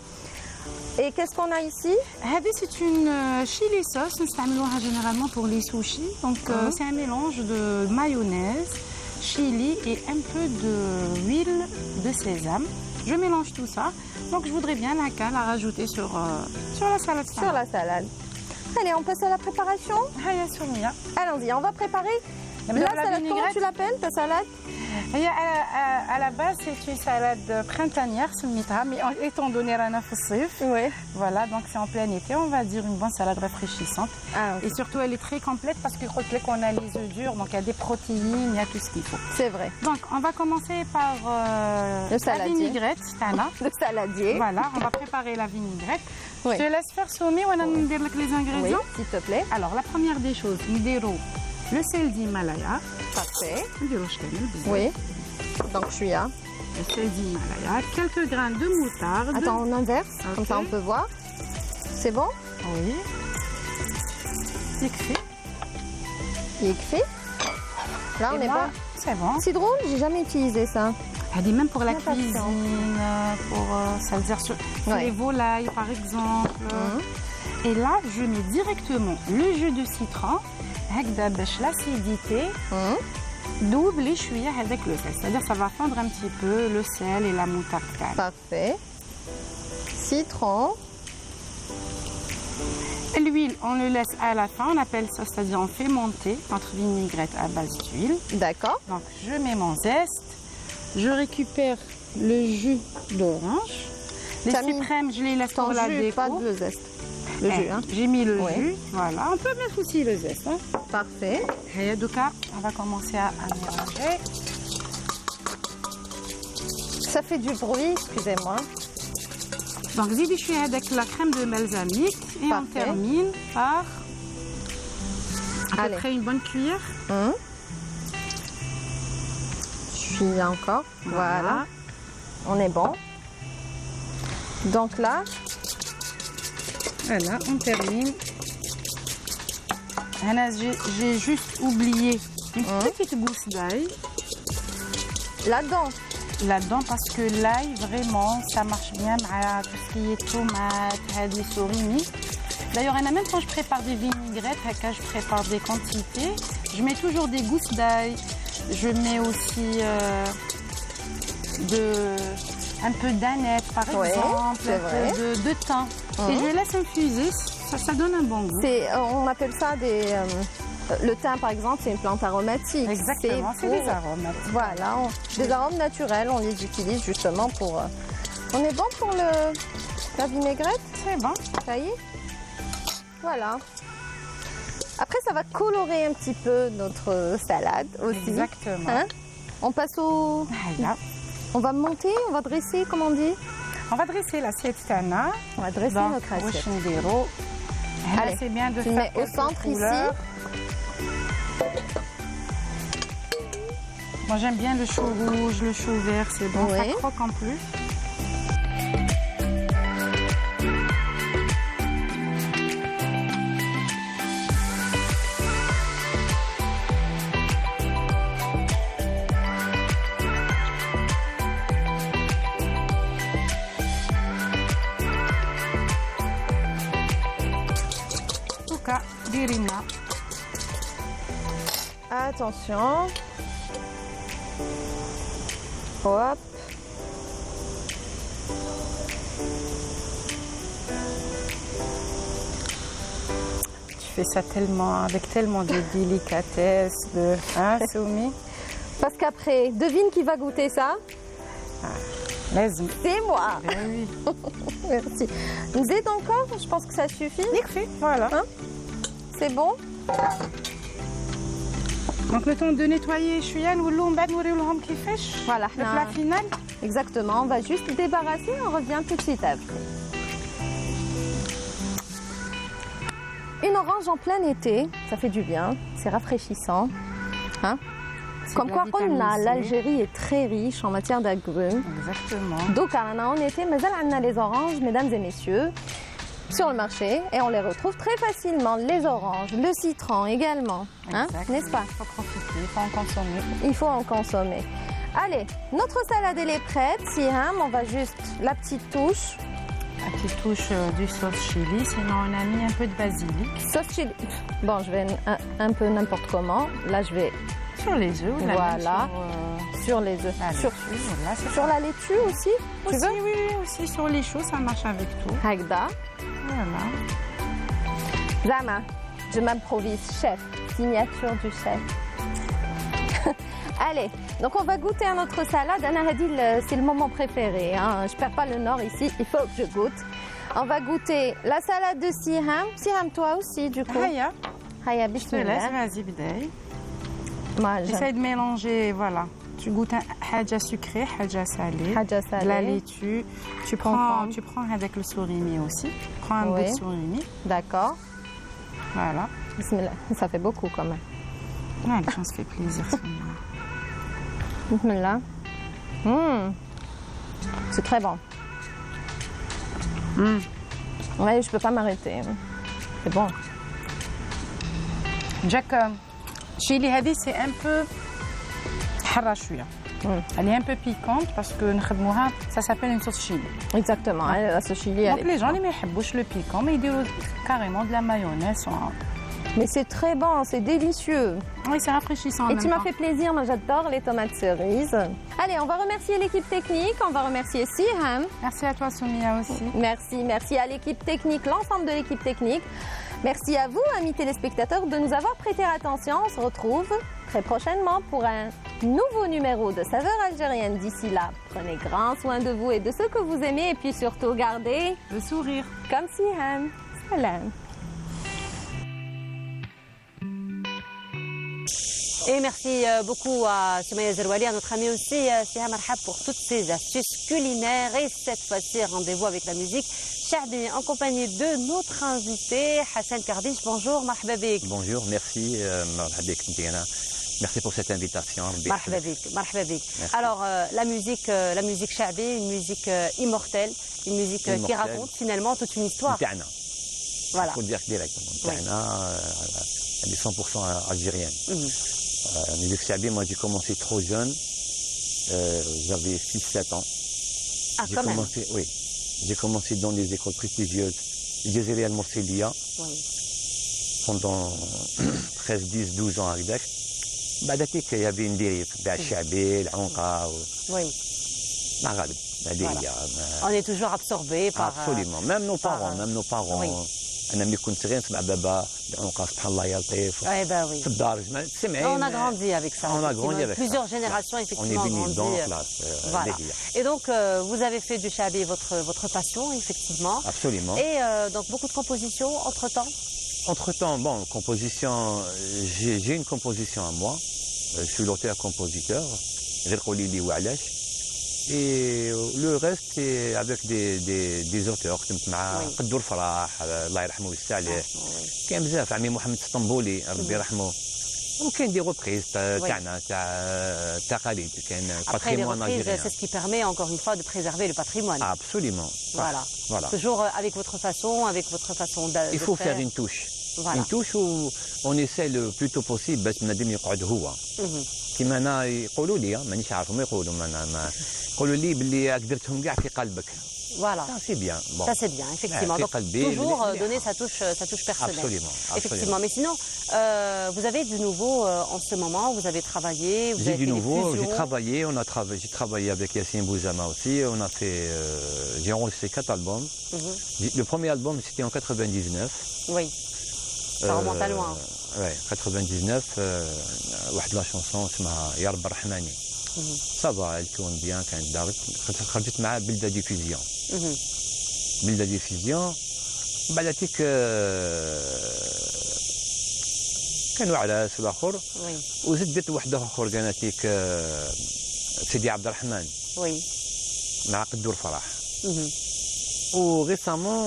Speaker 11: Et qu'est-ce qu'on a ici?
Speaker 1: هذه c'est une chili sauce, نستعملوها généralement pour les sushis. Donc c'est un mélange de mayonnaise, chili et un peu d'huile de sésame. Je mélange tout ça. Donc je voudrais bien la rajouter sur la salade.
Speaker 11: Sur la salade. Allez, on passe à la préparation.
Speaker 1: Haya Soumia.
Speaker 11: Allons-y, on va préparer
Speaker 1: La
Speaker 11: la salade. Comment
Speaker 1: vinaigrette.
Speaker 11: tu l'appelles, ta salade?
Speaker 1: À la base, c'est une salade printanière, سميتها, mais étant donné رانا في الصيف,
Speaker 11: Oui.
Speaker 1: voilà, donc c'est en plein été, on va dire une bonne salade rafraîchissante.
Speaker 11: Ah,
Speaker 1: Et surtout, elle est très complète parce que qu'on a les œufs durs, donc il y a des protéines, il y a tout ce qu'il faut.
Speaker 11: c'est vrai.
Speaker 1: Donc, on va commencer par
Speaker 11: Le
Speaker 1: la
Speaker 11: saladier.
Speaker 1: vinaigrette, Tana.
Speaker 11: Le saladier.
Speaker 1: Voilà, on va préparer la vinaigrette.
Speaker 11: Oui.
Speaker 1: Je te laisse faire sommer, on va nous dire les
Speaker 11: Oui,
Speaker 1: ingrédients.
Speaker 11: s'il te plaît.
Speaker 1: Alors, la première des choses, nous dirons le sel d'Himalaya.
Speaker 11: Parfait.
Speaker 1: Nous dirons je
Speaker 11: Oui. Donc je suis là.
Speaker 1: Le sel d'Himalaya, quelques grains de moutarde.
Speaker 11: Attends, on inverse, comme
Speaker 1: Ok.
Speaker 11: ça on peut voir. C'est bon?
Speaker 1: Oui. Écrit.
Speaker 11: Écrit. Là, on
Speaker 1: Et
Speaker 11: est
Speaker 1: moi,
Speaker 11: bon.
Speaker 1: C'est bon.
Speaker 11: C'est drôle, j'ai jamais utilisé ça.
Speaker 1: Elle dit même pour la
Speaker 11: Bien pas de
Speaker 1: cuisine, pour ça veut dire sur
Speaker 11: Ouais.
Speaker 1: les volailles par exemple. Et là, je mets directement le jus de citron, هكذا باش l'acidité double شوية avec le sel. C'est-à-dire ça va fondre un petit peu le sel et la moutarde.
Speaker 11: Parfait. Citron.
Speaker 1: L'huile, on le laisse à la fin, on appelle ça, c'est-à-dire on fait monter notre vinaigrette à base d'huile.
Speaker 11: D'accord.
Speaker 1: Donc je mets mon zeste, je récupère le jus d'orange. Les
Speaker 11: T'as mis
Speaker 1: suprêmes, je les laisse
Speaker 11: Ton
Speaker 1: pour la
Speaker 11: jus,
Speaker 1: déco.
Speaker 11: pas de zeste. Le jus, hein.
Speaker 1: J'ai mis le
Speaker 11: Oui.
Speaker 1: jus, voilà. On peut mettre aussi le zeste. Hein.
Speaker 11: Parfait.
Speaker 1: Et donc, on va commencer à mélanger.
Speaker 11: Ça fait du bruit, excusez-moi.
Speaker 1: Donc, je suis avec la crème de balsamique et on
Speaker 11: Parfait.
Speaker 1: termine par à
Speaker 11: Allez.
Speaker 1: peu près une bonne cuillère.
Speaker 11: Je suis là encore. Voilà. On est bon. Donc là,
Speaker 12: Voilà, on termine. Là, j'ai juste oublié une petite gousse d'ail.
Speaker 11: Là-dedans?
Speaker 12: Là-dedans, parce que l'ail, vraiment, ça marche bien avec tout ce qui est tomates, des surimi. D'ailleurs, même quand je prépare des vinaigrettes, je prépare des quantités, je mets toujours des gousses d'ail. Je mets aussi un peu d'aneth, par exemple, un peu de thym. Et je laisse infuser, ça donne un bon goût.
Speaker 11: On appelle ça le thym, par exemple, c'est une plante aromatique.
Speaker 12: Exactement, c'est des arômes.
Speaker 11: Voilà, des arômes naturels, on les utilise justement pour... On est bon pour la vinaigrette?
Speaker 12: C'est bon.
Speaker 11: Ça y est? Voilà. Après, ça va colorer un petit peu notre salade aussi.
Speaker 12: Exactement.
Speaker 11: Hein? On passe au...
Speaker 12: Voilà.
Speaker 11: On va monter, on va dresser, comme on dit?
Speaker 12: On va dresser l'assiette Tana.
Speaker 11: On va dresser notre assiette.
Speaker 12: Allez, c'est bien de
Speaker 11: tu
Speaker 12: faire
Speaker 11: mets au centre
Speaker 12: couleurs.
Speaker 11: ici.
Speaker 12: Moi, j'aime bien le chou rouge, le chou vert, c'est bon, ça croque en plus. Dirina.
Speaker 11: Attention. Hop.
Speaker 12: Tu fais ça avec tellement de délicatesse, Soumi.
Speaker 11: Parce qu'après, devine qui va goûter ça? C'est moi.
Speaker 12: Ben oui.
Speaker 11: Merci. Vous êtes encore? Je pense que ça suffit.
Speaker 12: Voilà.
Speaker 11: Hein? C'est bon?
Speaker 12: Donc le temps de nettoyer Chouyan ou l'on qui fait.
Speaker 11: Voilà.
Speaker 12: Le plat final.
Speaker 11: Exactement. On va juste débarrasser. On revient tout de suite après. Une orange en plein été, ça fait du bien. C'est rafraîchissant. Hein? Comme quoi, l'Algérie est très riche en matière d'agrumes.
Speaker 12: Exactement.
Speaker 11: Donc, en été, on a les oranges, mesdames et messieurs, sur le marché. Et on les retrouve très facilement. Les oranges, le citron également. Hein, n'est-ce pas?
Speaker 12: Il faut profiter, il faut en consommer.
Speaker 11: Il faut en consommer. Allez, notre salade, elle est prête. Siham, on va juste la petite touche.
Speaker 12: La petite touche du sauce chili. Sinon, on a mis un peu de basilic.
Speaker 11: Sauce chili. Bon, je vais un peu n'importe comment. Là, je vais...
Speaker 12: Sur les œufs,
Speaker 11: voilà. Sur les œufs. Sur la laitue aussi, tu veux?
Speaker 12: Oui, aussi sur les choux, ça marche avec tout.
Speaker 11: Hagda.
Speaker 12: Voilà.
Speaker 11: Zama, je m'improvise chef, signature du chef. Allez, donc on va goûter à notre salade. Anna Hadil, c'est le moment préféré. Hein. Je perds pas le nord ici, il faut que je goûte. On va goûter la salade de Siham. Siham, toi aussi, du coup.
Speaker 12: Haya.
Speaker 11: Haya,
Speaker 12: Je te laisse, vas-y, bidei. Essaye de mélanger, voilà. Tu goûtes un haja sucré, haja salé.
Speaker 11: Haja salé.
Speaker 12: De la laitue. Tu prends avec le surimi aussi. Prends un bout de surimi.
Speaker 11: D'accord.
Speaker 12: Voilà.
Speaker 11: Bismillah. Ça fait beaucoup quand même.
Speaker 12: Ouais, les gens se fait plaisir.
Speaker 11: Bismillah. C'est très bon. Ouais, je peux pas m'arrêter. C'est bon.
Speaker 12: Jack, chili hadi, c'est un peu harachouya. Elle est un peu piquante parce que ça s'appelle une sauce chili.
Speaker 11: Exactement, la sauce chili.
Speaker 12: Donc les gens, ils ne aiment le piquant, mais ils disent carrément de la mayonnaise.
Speaker 11: Mais c'est très bon, c'est délicieux.
Speaker 12: Oui, c'est rafraîchissant.
Speaker 11: Et tu m'as fait plaisir, moi j'adore les tomates cerises. Allez, on va remercier l'équipe technique, on va remercier Siham.
Speaker 12: Merci à toi, Soumia, aussi.
Speaker 11: Merci à l'équipe technique, l'ensemble de l'équipe technique. Merci à vous, amis téléspectateurs, de nous avoir prêté attention. On se retrouve très prochainement pour un nouveau numéro de Saveurs algériennes. D'ici là, prenez grand soin de vous et de ceux que vous aimez. Et puis surtout, gardez
Speaker 12: le sourire.
Speaker 11: Comme Siham. Salam.
Speaker 1: Et merci beaucoup à Soumaya Zerouali, à notre ami aussi Siham Arhab pour toutes ces astuces culinaires. Et cette fois-ci, rendez-vous avec la musique Chabi en compagnie de notre invité Hassan Kardish. Bonjour, marhaba bik.
Speaker 13: Bonjour, merci marhaba bik Ntiana. Merci pour cette invitation.
Speaker 1: Marhaba bik, marhaba bik. Alors la musique Chabi, une musique immortelle, une musique qui raconte finalement toute une histoire. Voilà.
Speaker 13: Il faut le dire directement. Elle est 100% algérienne. Musique Chabi, moi j'ai commencé trop jeune. J'avais 6-7 ans.
Speaker 1: Ah, quand même.
Speaker 13: Oui. J'ai commencé dans des écoles prestigieuses. Jaziri Al-Moursilia.
Speaker 1: Oui.
Speaker 13: Pendant 13, 10, 12 ans avec. بعدك il y avait une dérive. الشعبي العنقة.
Speaker 1: Oui.
Speaker 13: Maghreb.
Speaker 1: On est toujours absorbé par.
Speaker 13: Absolument. Même nos parents.
Speaker 1: Oui.
Speaker 13: أنا ملي كنت صغير نسمع بابا العنقة سبحان الله يلطيف.
Speaker 1: Oui, bah oui.
Speaker 13: في الدار تسمعين.
Speaker 1: On a grandi avec ça.
Speaker 13: On a grandi avec
Speaker 1: plusieurs
Speaker 13: ça.
Speaker 1: générations, effectivement.
Speaker 13: On est venu dans
Speaker 1: grandi.
Speaker 13: classe.
Speaker 1: Voilà. Et donc, vous avez fait du Chabi votre passion, effectivement.
Speaker 13: Absolument.
Speaker 1: Et donc, beaucoup de compositions entre-temps.
Speaker 13: Entre-temps, bon, composition, j'ai une composition à moi. Je suis l'auteur-compositeur. غير قولي لي وعلاش. Et le reste, c'est avec des auteurs. كنت مع قدور فرح الله يرحمه ويسع عليه. كاين بزاف عمي محمد السطنبولي ربي يرحمه. وكاين دي ريبريز تاعنا تاع تقاليد كاين patrimoine algérien.
Speaker 1: C'est ce qui permet encore une fois de préserver le patrimoine.
Speaker 13: Absolument.
Speaker 1: Voilà. Toujours avec votre façon de
Speaker 13: Il faut faire une touche.
Speaker 1: Voilà.
Speaker 13: Une touche où on essaie le plus tôt possible باش النادم يقعد هو. كيما انا يقولوا لي مانيش عارف هما يقولوا ما يقولوا لي باللي راك درتهم كاع في قلبك.
Speaker 1: Voilà.
Speaker 13: Ça c'est bien. Bon.
Speaker 1: Ça c'est bien, effectivement. Donc, toujours donner sa touche personnelle.
Speaker 13: Absolument.
Speaker 1: Effectivement. Mais sinon, vous avez du nouveau en ce moment. Vous avez travaillé.
Speaker 13: J'ai du nouveau. J'ai travaillé. J'ai travaillé avec Yassine Bouzama aussi. On a fait. J'ai enregistré 4 albums. Le premier album c'était en 99.
Speaker 1: Oui. Ça remonte à loin.
Speaker 13: Ouais, 99. واحد لا شونسون اسمها يا رب الرحماني. صافا الكون بيان كانت دارت خرجت مع بلده ديفيزيون. بلده ديفيزيون بعد تيك كانوا عراس والاخر وزدت واحد اخر كانت تيك سيدي عبد الرحمن مع قدور فرح. Ou récemment,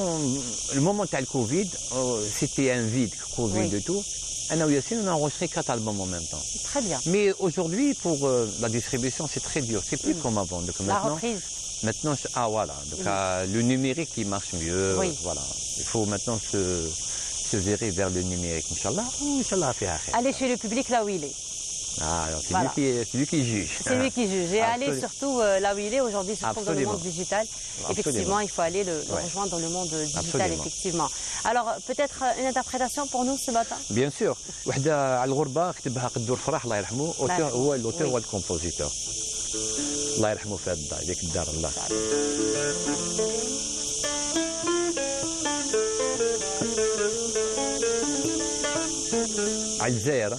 Speaker 13: le moment de le Covid, c'était un vide, Covid et tout. Anna et Yassine, on a enregistré 4 albums en même temps.
Speaker 1: Très bien.
Speaker 13: Mais aujourd'hui, pour la distribution, c'est très dur. C'est plus comme avant. Donc,
Speaker 1: la reprise.
Speaker 13: Maintenant, voilà. Donc, le numérique, il marche mieux. Voilà. Il faut maintenant se virer vers le numérique. Inch'Allah. Inch'Allah,
Speaker 1: allez chez le public là où il est.
Speaker 13: Ah, c'est voilà. lui qui juge.
Speaker 1: C'est lui qui juge. Et aller surtout là où il est aujourd'hui, se trouve dans le monde digital. Effectivement, il faut aller le rejoindre dans le monde digital, effectivement. Alors, peut-être une interprétation pour nous ce matin?
Speaker 13: Bien sûr. وحدة على الغربة كتبها قدور فرح الله يرحمه. هو الأوتور والكومبوزيتور. الله يرحمه في هذيك الدار الله. على الجزائر.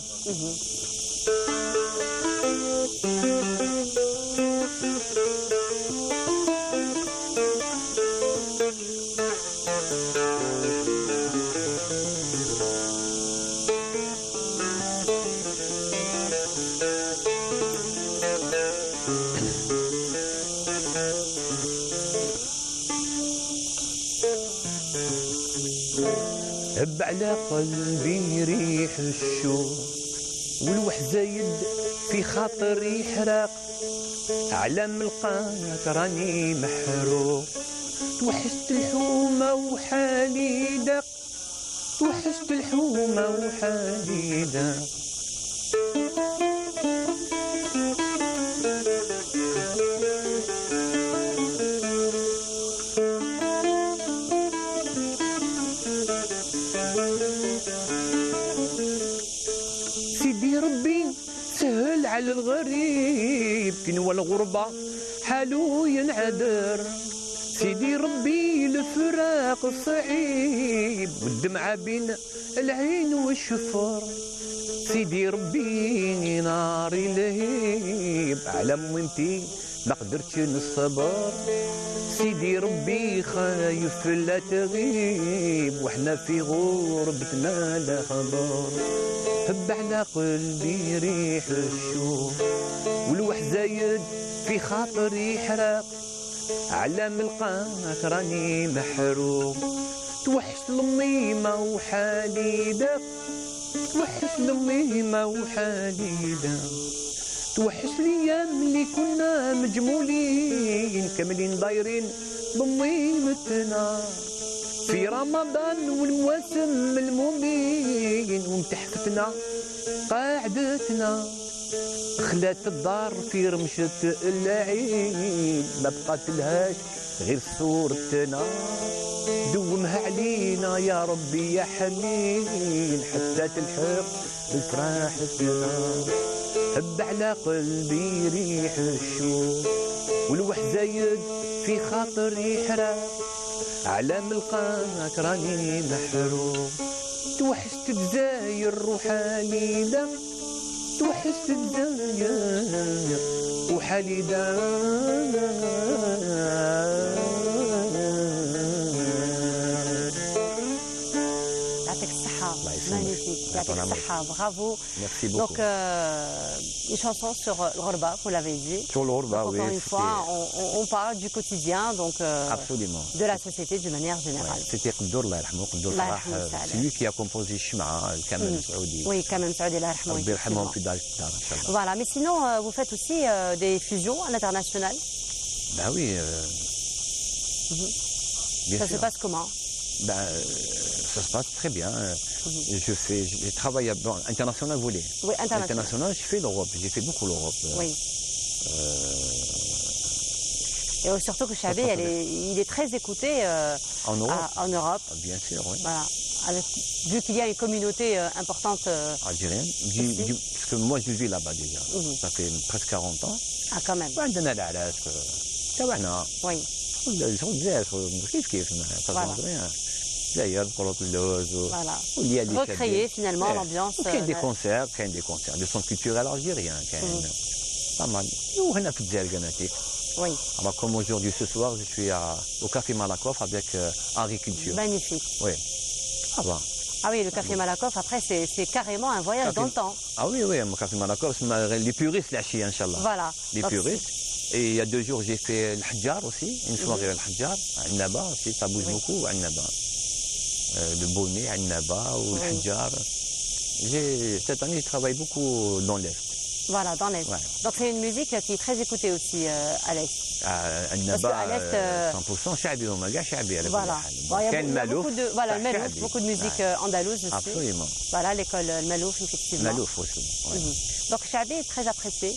Speaker 13: هب على قلبي ريح الشوق والوحزايد في خاطري حراق على ملقاك راني محروق توحشت الحومة وحالي دق توحشت الحومة وحالي دق سيدي ربي سهل على الغريب كنوى الغربة حالو ينعذر سيدي ربي الفراق صعيب والدمعة بين العين والشفر سيدي ربي ناري لهيب على مويمتي ما قدرتش نصبر سيدي ربي خايف لا تغيب وحنا في غربتنا لا خبر هب على قلبي ريح الشوق والوحزايد في خاطري حراق على ملقاك راني محروق توحشت الأميمة وحالي داق توحشت الأميمة وحالي داق توحشت الأيام اللي كنا مجمولين كاملين دايرين ضميمتنا في رمضان والمواسم المؤمن ومتحفتنا قاعدتنا خلات الدار في رمشة العين ما بقات لهاش غير صورتنا دومها علينا يا ربي يا حنين حتى تلحق بفرحتنا هب على قلبي ريح الشوق والوح زايد في خاطري حرام على ملقاك راني محروم توحشت بزاير روحاني لا توحشت بزاير وحالي
Speaker 1: Magnifique, bravo.
Speaker 13: Merci beaucoup.
Speaker 1: Donc, une chanson sur le Ghorba, vous l'avez dit.
Speaker 13: Sur le Ghorba, oui.
Speaker 1: Encore une fois, on parle du quotidien, donc
Speaker 13: absolument.
Speaker 1: de la société d'une manière générale.
Speaker 13: C'était Qaddour, Allah yarhamou, Qaddour Farah, c'est lui qui a composé Shim'a, le Kamel Saoudi.
Speaker 1: Oui, Kamel Saoudi, Allah yarhamou.
Speaker 13: Allah yarhamou, plus d'âge, Inch'Allah.
Speaker 1: Voilà, mais sinon, vous faites aussi des fusions à l'international.
Speaker 13: Ben oui. Bien
Speaker 1: Ça
Speaker 13: sûr.
Speaker 1: se passe comment?
Speaker 13: Ben, ça se passe très bien. J'ai travaillé bon, international volé.
Speaker 1: Oui, international.
Speaker 13: International, j'ai fait l'Europe. J'ai fait beaucoup l'Europe.
Speaker 1: Oui. Et surtout que Chabé, il est très écouté
Speaker 13: en Europe.
Speaker 1: En Europe.
Speaker 13: Bien sûr, oui.
Speaker 1: Voilà. Vu qu'il y a une communauté importante
Speaker 13: algérienne, parce que moi je vis là-bas déjà. Ça fait presque 40 ans.
Speaker 1: Ah, quand même.
Speaker 13: وعندنا العراس تبعنا.
Speaker 1: Oui.
Speaker 13: كيف كيف ما d'ailleurs pour
Speaker 1: voilà. Recréer finalement l'ambiance.
Speaker 13: Il y a des concerts, des centres culturels algériens, pas mal. Nous, on a fait des
Speaker 1: oui.
Speaker 13: Alors, comme aujourd'hui, ce soir, je suis au Café Malakoff avec Henri Culture.
Speaker 1: Magnifique.
Speaker 13: Oui. Ah bah.
Speaker 1: Ah oui, le Café Malakoff, après, c'est carrément un voyage dans le temps.
Speaker 13: Ah oui, oui, le Café Malakoff, les puristes, l'Achi, Inch'Allah.
Speaker 1: Voilà.
Speaker 13: Les puristes. Et il y a 2 jours, j'ai fait le Hadjar aussi, une soirée à Hadjar, à Naba aussi, ça bouge beaucoup, à Naba. Le Bonnet, à Naba ou le Hadjar. Cette année, je travaille beaucoup dans l'Est.
Speaker 1: Voilà, dans l'Est. Ouais. Donc c'est une musique qui est très écoutée aussi à l'Est.
Speaker 13: À Naba, 100% Chabi, on m'a dit Chabi.
Speaker 1: Voilà. Il y a beaucoup de musique andalouse aussi.
Speaker 13: Absolument.
Speaker 1: Voilà, l'école Malouf, effectivement.
Speaker 13: Malouf aussi.
Speaker 1: Donc Chabi est très apprécié.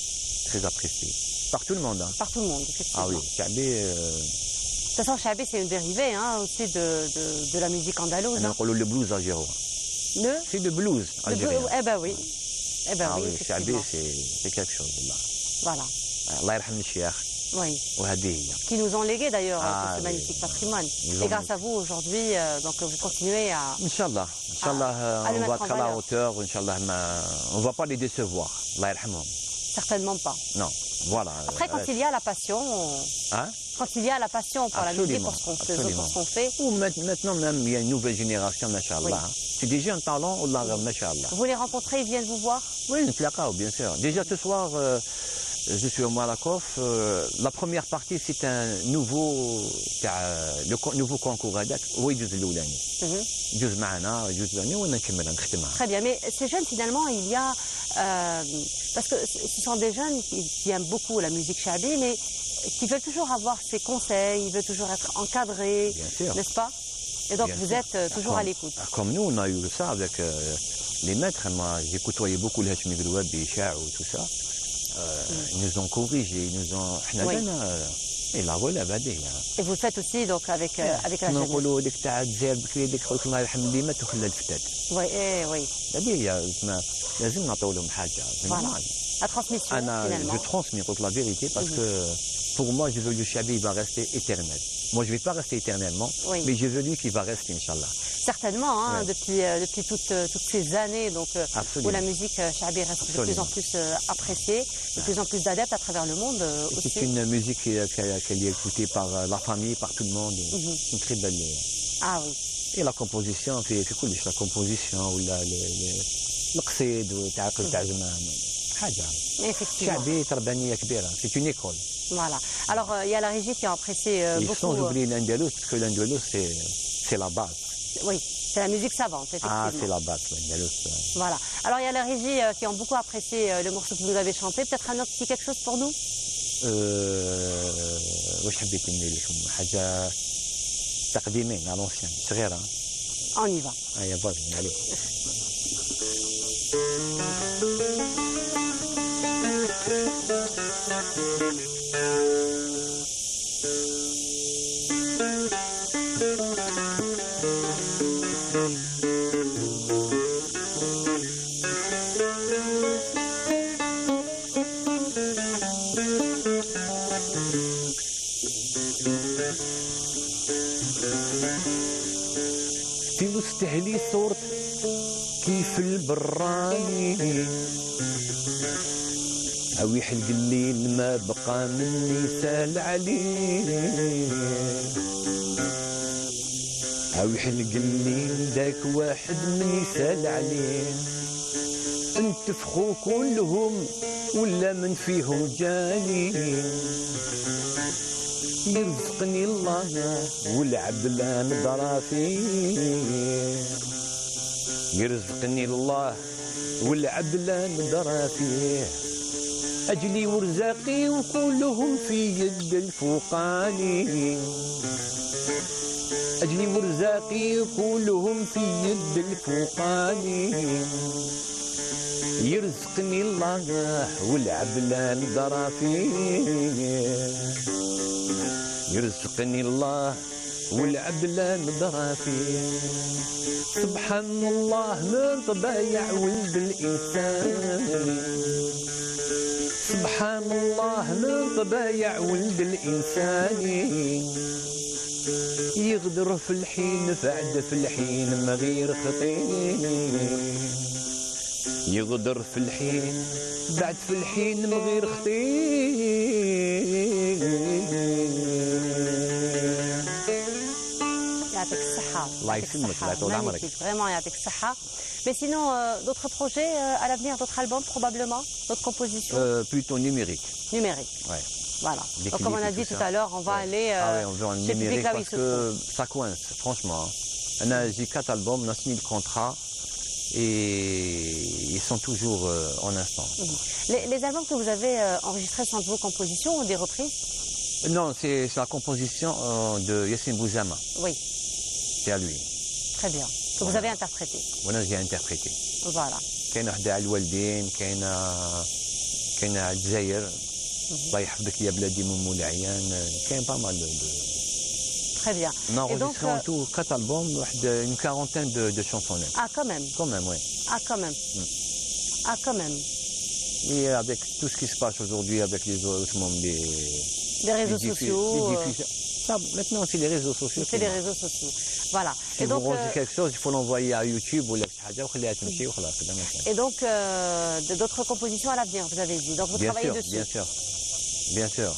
Speaker 13: Très apprécié. Par tout le monde. Hein.
Speaker 1: Par tout le monde, effectivement.
Speaker 13: Ah oui, Chabi.
Speaker 1: De toute façon, Chabi, c'est une dérivée aussi de la musique andalouse.
Speaker 13: Le blues algérien. C'est le blues algérien.
Speaker 1: Eh ben oui. Eh ben oui,
Speaker 13: Chabi, c'est quelque chose là.
Speaker 1: Voilà.
Speaker 13: Allah yarham al-Cheikh.
Speaker 1: Oui.
Speaker 13: وهدية.
Speaker 1: Qui nous ont légué d'ailleurs ce magnifique patrimoine. Et grâce à vous aujourd'hui, donc vous continuez à.
Speaker 13: Inch'Allah. Inch'Allah, on va être à la hauteur. Inch'Allah, on ne va pas les décevoir. Allah yarhamhum.
Speaker 1: Certainement pas.
Speaker 13: Non. Voilà.
Speaker 1: Après, quand il y a la passion, quand il y a la passion pour
Speaker 13: absolument,
Speaker 1: la musique, pour ce qu'on fait.
Speaker 13: Ou maintenant même, il y a une nouvelle génération, machallah. Oui. C'est des jeunes talents, machallah.
Speaker 1: Vous les rencontrez, ils viennent vous voir?
Speaker 13: Oui, bien sûr. Déjà ce soir, je suis au Malakoff. La première partie, c'est le nouveau concours هذاك هو يجوز الأولاني. يجوز معنا يجوز الأولاني ونكمل نختمها.
Speaker 1: Très bien, mais ces jeunes finalement, il y a parce que ce sont des jeunes qui aiment beaucoup la musique chabi, mais qui veulent toujours avoir ses conseils, ils veulent toujours être encadrés, n'est-ce pas? Et donc vous êtes toujours à l'écoute.
Speaker 13: Comme nous, on a eu ça avec les maîtres. Moi, j'ai côtoyé beaucoup le Hachmi Grouab, Bichar ou tout ça. Ils nous ont corrigé, ils nous ont. Et la relève a dit.
Speaker 1: Et vous le faites aussi donc avec la jeunesse.
Speaker 13: نقولوا ديك تاع الجزائر بكري ديك خوك الله يرحم اللي مات وخلى الفتات.
Speaker 1: Oui, oui.
Speaker 13: هذه لازم نعطيو لهم حاجة.
Speaker 1: La transmission finalement.
Speaker 13: Je transmets la vérité parce que pour moi, je veux le Chabi va rester éternel. Moi, je ne vais pas rester éternellement, mais je veux lui qui va rester, Inch'Allah.
Speaker 1: Certainement, hein, depuis toutes ces années donc, où la musique Chabi reste de plus en plus appréciée, de plus en plus d'adeptes à travers le monde aussi.
Speaker 13: C'est une musique qui est écoutée par la famille, par tout le monde. Une très belle.
Speaker 1: Ah oui.
Speaker 13: Et la composition, في كلش la composition ولا القصيد وتعقل تاع زمان حاجة. شعبي تربانية كبيرة. C'est une école.
Speaker 1: Voilà. Alors, il y a la régie qui a apprécié beaucoup.
Speaker 13: Sans oublier l'Andalous, parce que l'Andalous, c'est la base.
Speaker 1: Oui, c'est la musique savante, effectivement.
Speaker 13: Ah, c'est la base, l'Andalous.
Speaker 1: Voilà. Alors, il y a la régie qui ont beaucoup apprécié le morceau que vous nous avez chanté. Peut-être un autre petit quelque chose pour nous?
Speaker 13: واش حبيت نملي لكم حاجة تقديمين على l'ancienne صغيرة.
Speaker 1: On y va.
Speaker 13: هيا باغي عليك. في مستهلي صورت كيف البراني أو يحلق الليل ما بقى مني سال عليه أو يحلق الليل ذاك واحد مني سال عليه انتفخوا كلهم ولا من فيهم جاني يرزقني الله والعبلان ضرافيه يرزقني الله والعبلان ضرافيه أجلي ورزاقي وكلهم في يد الفوقاني أجلي ورزاقي وكلهم في يد الفوقاني يرزقني الله والعبلان ضرافيه يرزقني الله والعبلان ضرافيه سبحان الله من طبايع ولد الإنسان سبحان الله من طبايع ولد الإنسان يغدر في الحين فعد في الحين ما غير خطيه يغدر في الحين بعد في الحين من غير خطيه
Speaker 1: يعطيك الصحة.
Speaker 13: الله يسلمك الله يطول عمرك.
Speaker 1: Vraiment, يعطيك الصحة. Mais sinon, d'autres projets à l'avenir, d'autres albums probablement, d'autres compositions
Speaker 13: Plutôt numérique.
Speaker 1: Numérique.
Speaker 13: Ouais.
Speaker 1: Voilà.
Speaker 13: Des
Speaker 1: Donc comme on a dit tout à l'heure, on va aller
Speaker 13: ah ouais, on veut en
Speaker 1: chez le public
Speaker 13: numérique
Speaker 1: là où il
Speaker 13: parce
Speaker 1: se
Speaker 13: que
Speaker 1: trouve.
Speaker 13: ça coince, franchement. J'ai 4 albums, on a signé le contrat et ils sont toujours en instant.
Speaker 1: Les albums que vous avez enregistrés sont de vos compositions ou des reprises?
Speaker 13: Non, c'est la composition de Yassine Bouzama.
Speaker 1: Oui.
Speaker 13: C'est à lui.
Speaker 1: Très bien. Que vous avez interprété.
Speaker 13: Moi, j'ai interprété.
Speaker 1: Voilà.
Speaker 13: كاين وحده على الوالدين كاين على الجزائر الله يحفظك يا بلادي من مول عيان كاين با مال
Speaker 1: Très bien.
Speaker 13: On a enregistré en tout 4 albums, une quarantaine de chansonnettes.
Speaker 1: Ah, quand même.
Speaker 13: Quand même, oui.
Speaker 1: Ah, quand même. Ah, quand même.
Speaker 13: Et avec tout ce qui se passe aujourd'hui, avec les
Speaker 1: réseaux sociaux.
Speaker 13: Ça, maintenant, c'est les réseaux sociaux.
Speaker 1: C'est les réseaux sociaux. Voilà.
Speaker 13: Si
Speaker 1: et
Speaker 13: vous
Speaker 1: donc,
Speaker 13: rangez quelque chose, il faut l'envoyer à YouTube ou
Speaker 1: et donc, d'autres compositions à l'avenir, vous avez dit. Donc, vous travaillez dessus.
Speaker 13: Bien sûr, bien sûr.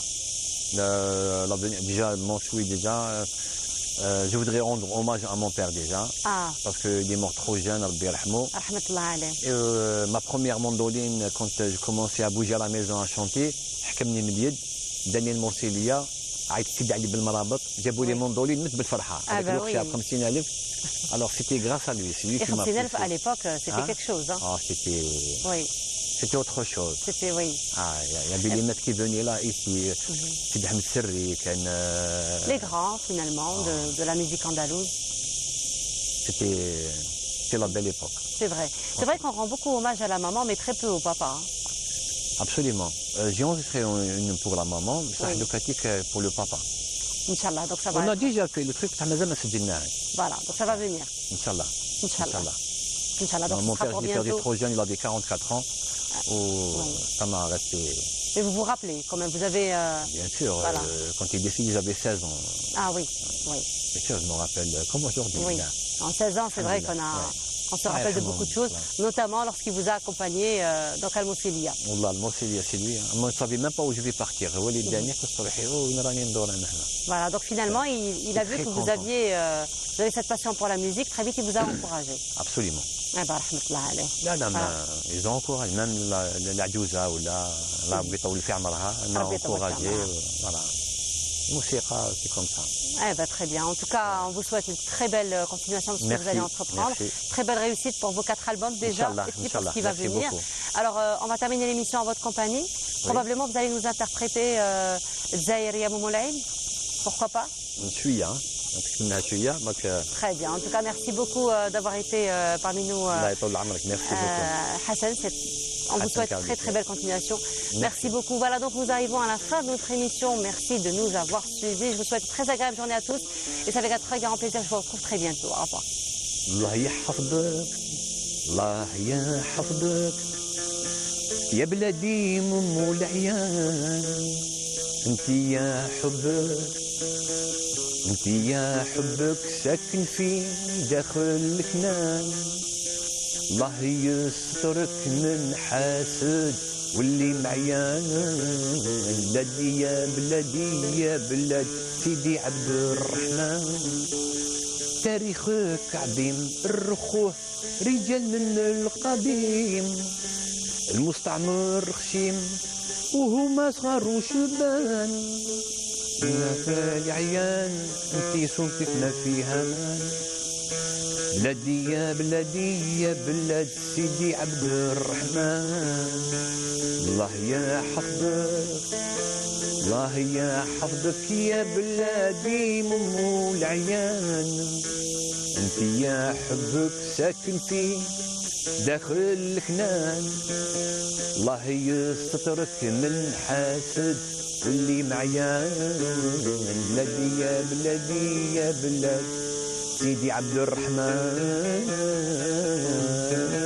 Speaker 13: Déjà, mon souhait déjà, je voudrais rendre hommage à mon père déjà.
Speaker 1: Ah.
Speaker 13: Parce qu'il est mort trop jeune, Rabbi Rahmou. Ma première mandoline, quand je commençais à bouger à la maison à chanter, حكمني من اليد داني المرسيليه عيط سيدي علي بالمرابط جابوا لي مندولين مت بالفرحه هذاك الوقت جاب 50,000 alors c'était grâce à lui c'est lui qui m'a
Speaker 1: 50,000 à l'époque c'était quelque chose hein.
Speaker 13: Ah c'était
Speaker 1: oui
Speaker 13: c'était autre chose
Speaker 1: c'était oui
Speaker 13: il y avait les mecs qui venaient là ici Sidi Ahmed Serri
Speaker 1: les grands finalement de la musique andalouse
Speaker 13: c'était la belle époque
Speaker 1: c'est vrai qu'on rend beaucoup hommage à la maman mais très peu au papa hein.
Speaker 13: Absolument. J'ai enregistré une pour la maman, pour le papa.
Speaker 1: Inch'Allah, donc ça va.
Speaker 13: On a déjà fait le truc,
Speaker 1: voilà, donc ça va venir.
Speaker 13: Inch'Allah.
Speaker 1: Inch'Allah. Inch'Allah, donc
Speaker 13: mon père, je l'ai perdu trop jeune, il avait 44 ans. Ça m'a resté.
Speaker 1: Mais vous vous rappelez, quand même, vous avez.
Speaker 13: Bien sûr, voilà. Quand il est décédé, j'avais 16 ans.
Speaker 1: Ah oui, oui.
Speaker 13: Bien sûr, je me rappelle comme aujourd'hui.
Speaker 1: Oui. En 16 ans, c'est vrai qu'on a. On se rappelle de beaucoup de choses, notamment lorsqu'il vous a accompagné dans Al-Moussilia.
Speaker 13: Wallah, Al-Moussilia, c'est lui. Moi, je ne savais même pas où je vais partir.
Speaker 1: Voilà, donc finalement, il a vu que vous avez cette passion pour la musique. Très vite, il vous a encouragé.
Speaker 13: Absolument.
Speaker 1: Voilà.
Speaker 13: Ils ont encouragé, même la Djouza ou la Bitoul Fi'amraha, elle m'a encouragé. Voilà. Moussika, c'est comme ça.
Speaker 1: Très bien. En tout cas, on vous souhaite une très belle continuation de ce que vous allez entreprendre.
Speaker 13: Merci.
Speaker 1: Très belle réussite pour vos 4 albums déjà et puis pour ce qui va venir.
Speaker 13: Beaucoup.
Speaker 1: Alors, on va terminer l'émission en votre compagnie. Oui. Probablement, vous allez nous interpréter Zaïria Moumoulaïn. Pourquoi pas
Speaker 13: Je suis, hein. يعطيك منها شويه دونك
Speaker 1: Très bien. En tout cas, merci beaucoup d'avoir été parmi nous.
Speaker 13: الله يطول عمرك ميرسي بوكو
Speaker 1: Hassan, on vous souhaite très très belle continuation. Merci beaucoup. Voilà, donc nous arrivons à la fin de notre émission. Merci de nous avoir suivis. Je vous souhaite une très agréable journée à tous. Et c'est avec un très grand plaisir que je vous retrouve très bientôt. Au revoir.
Speaker 13: الله يحفظك الله يحفظك يا بلادي مو العيان انت يا حبك انت يا حبك ساكن في داخل الكنان الله يسترك من حاسد واللي معيان بلادي يا بلادي يا بلاد سيدي عبد الرحمن تاريخك عظيم الرخوه رجال من القديم المستعمر خشيم وهما صغار وشبان يا عيان انتي سلطتنا فيها مان بلادي يا بلادي يا بلاد سيدي عبد الرحمن الله يحفظك الله يحفظك يا بلادي مو العيان انت يا حبك ساكن في داخل الكنان الله يسترك من حاسد واللي معيان بلادي يا بلادي يا بلاد سيدي عبد الرحمن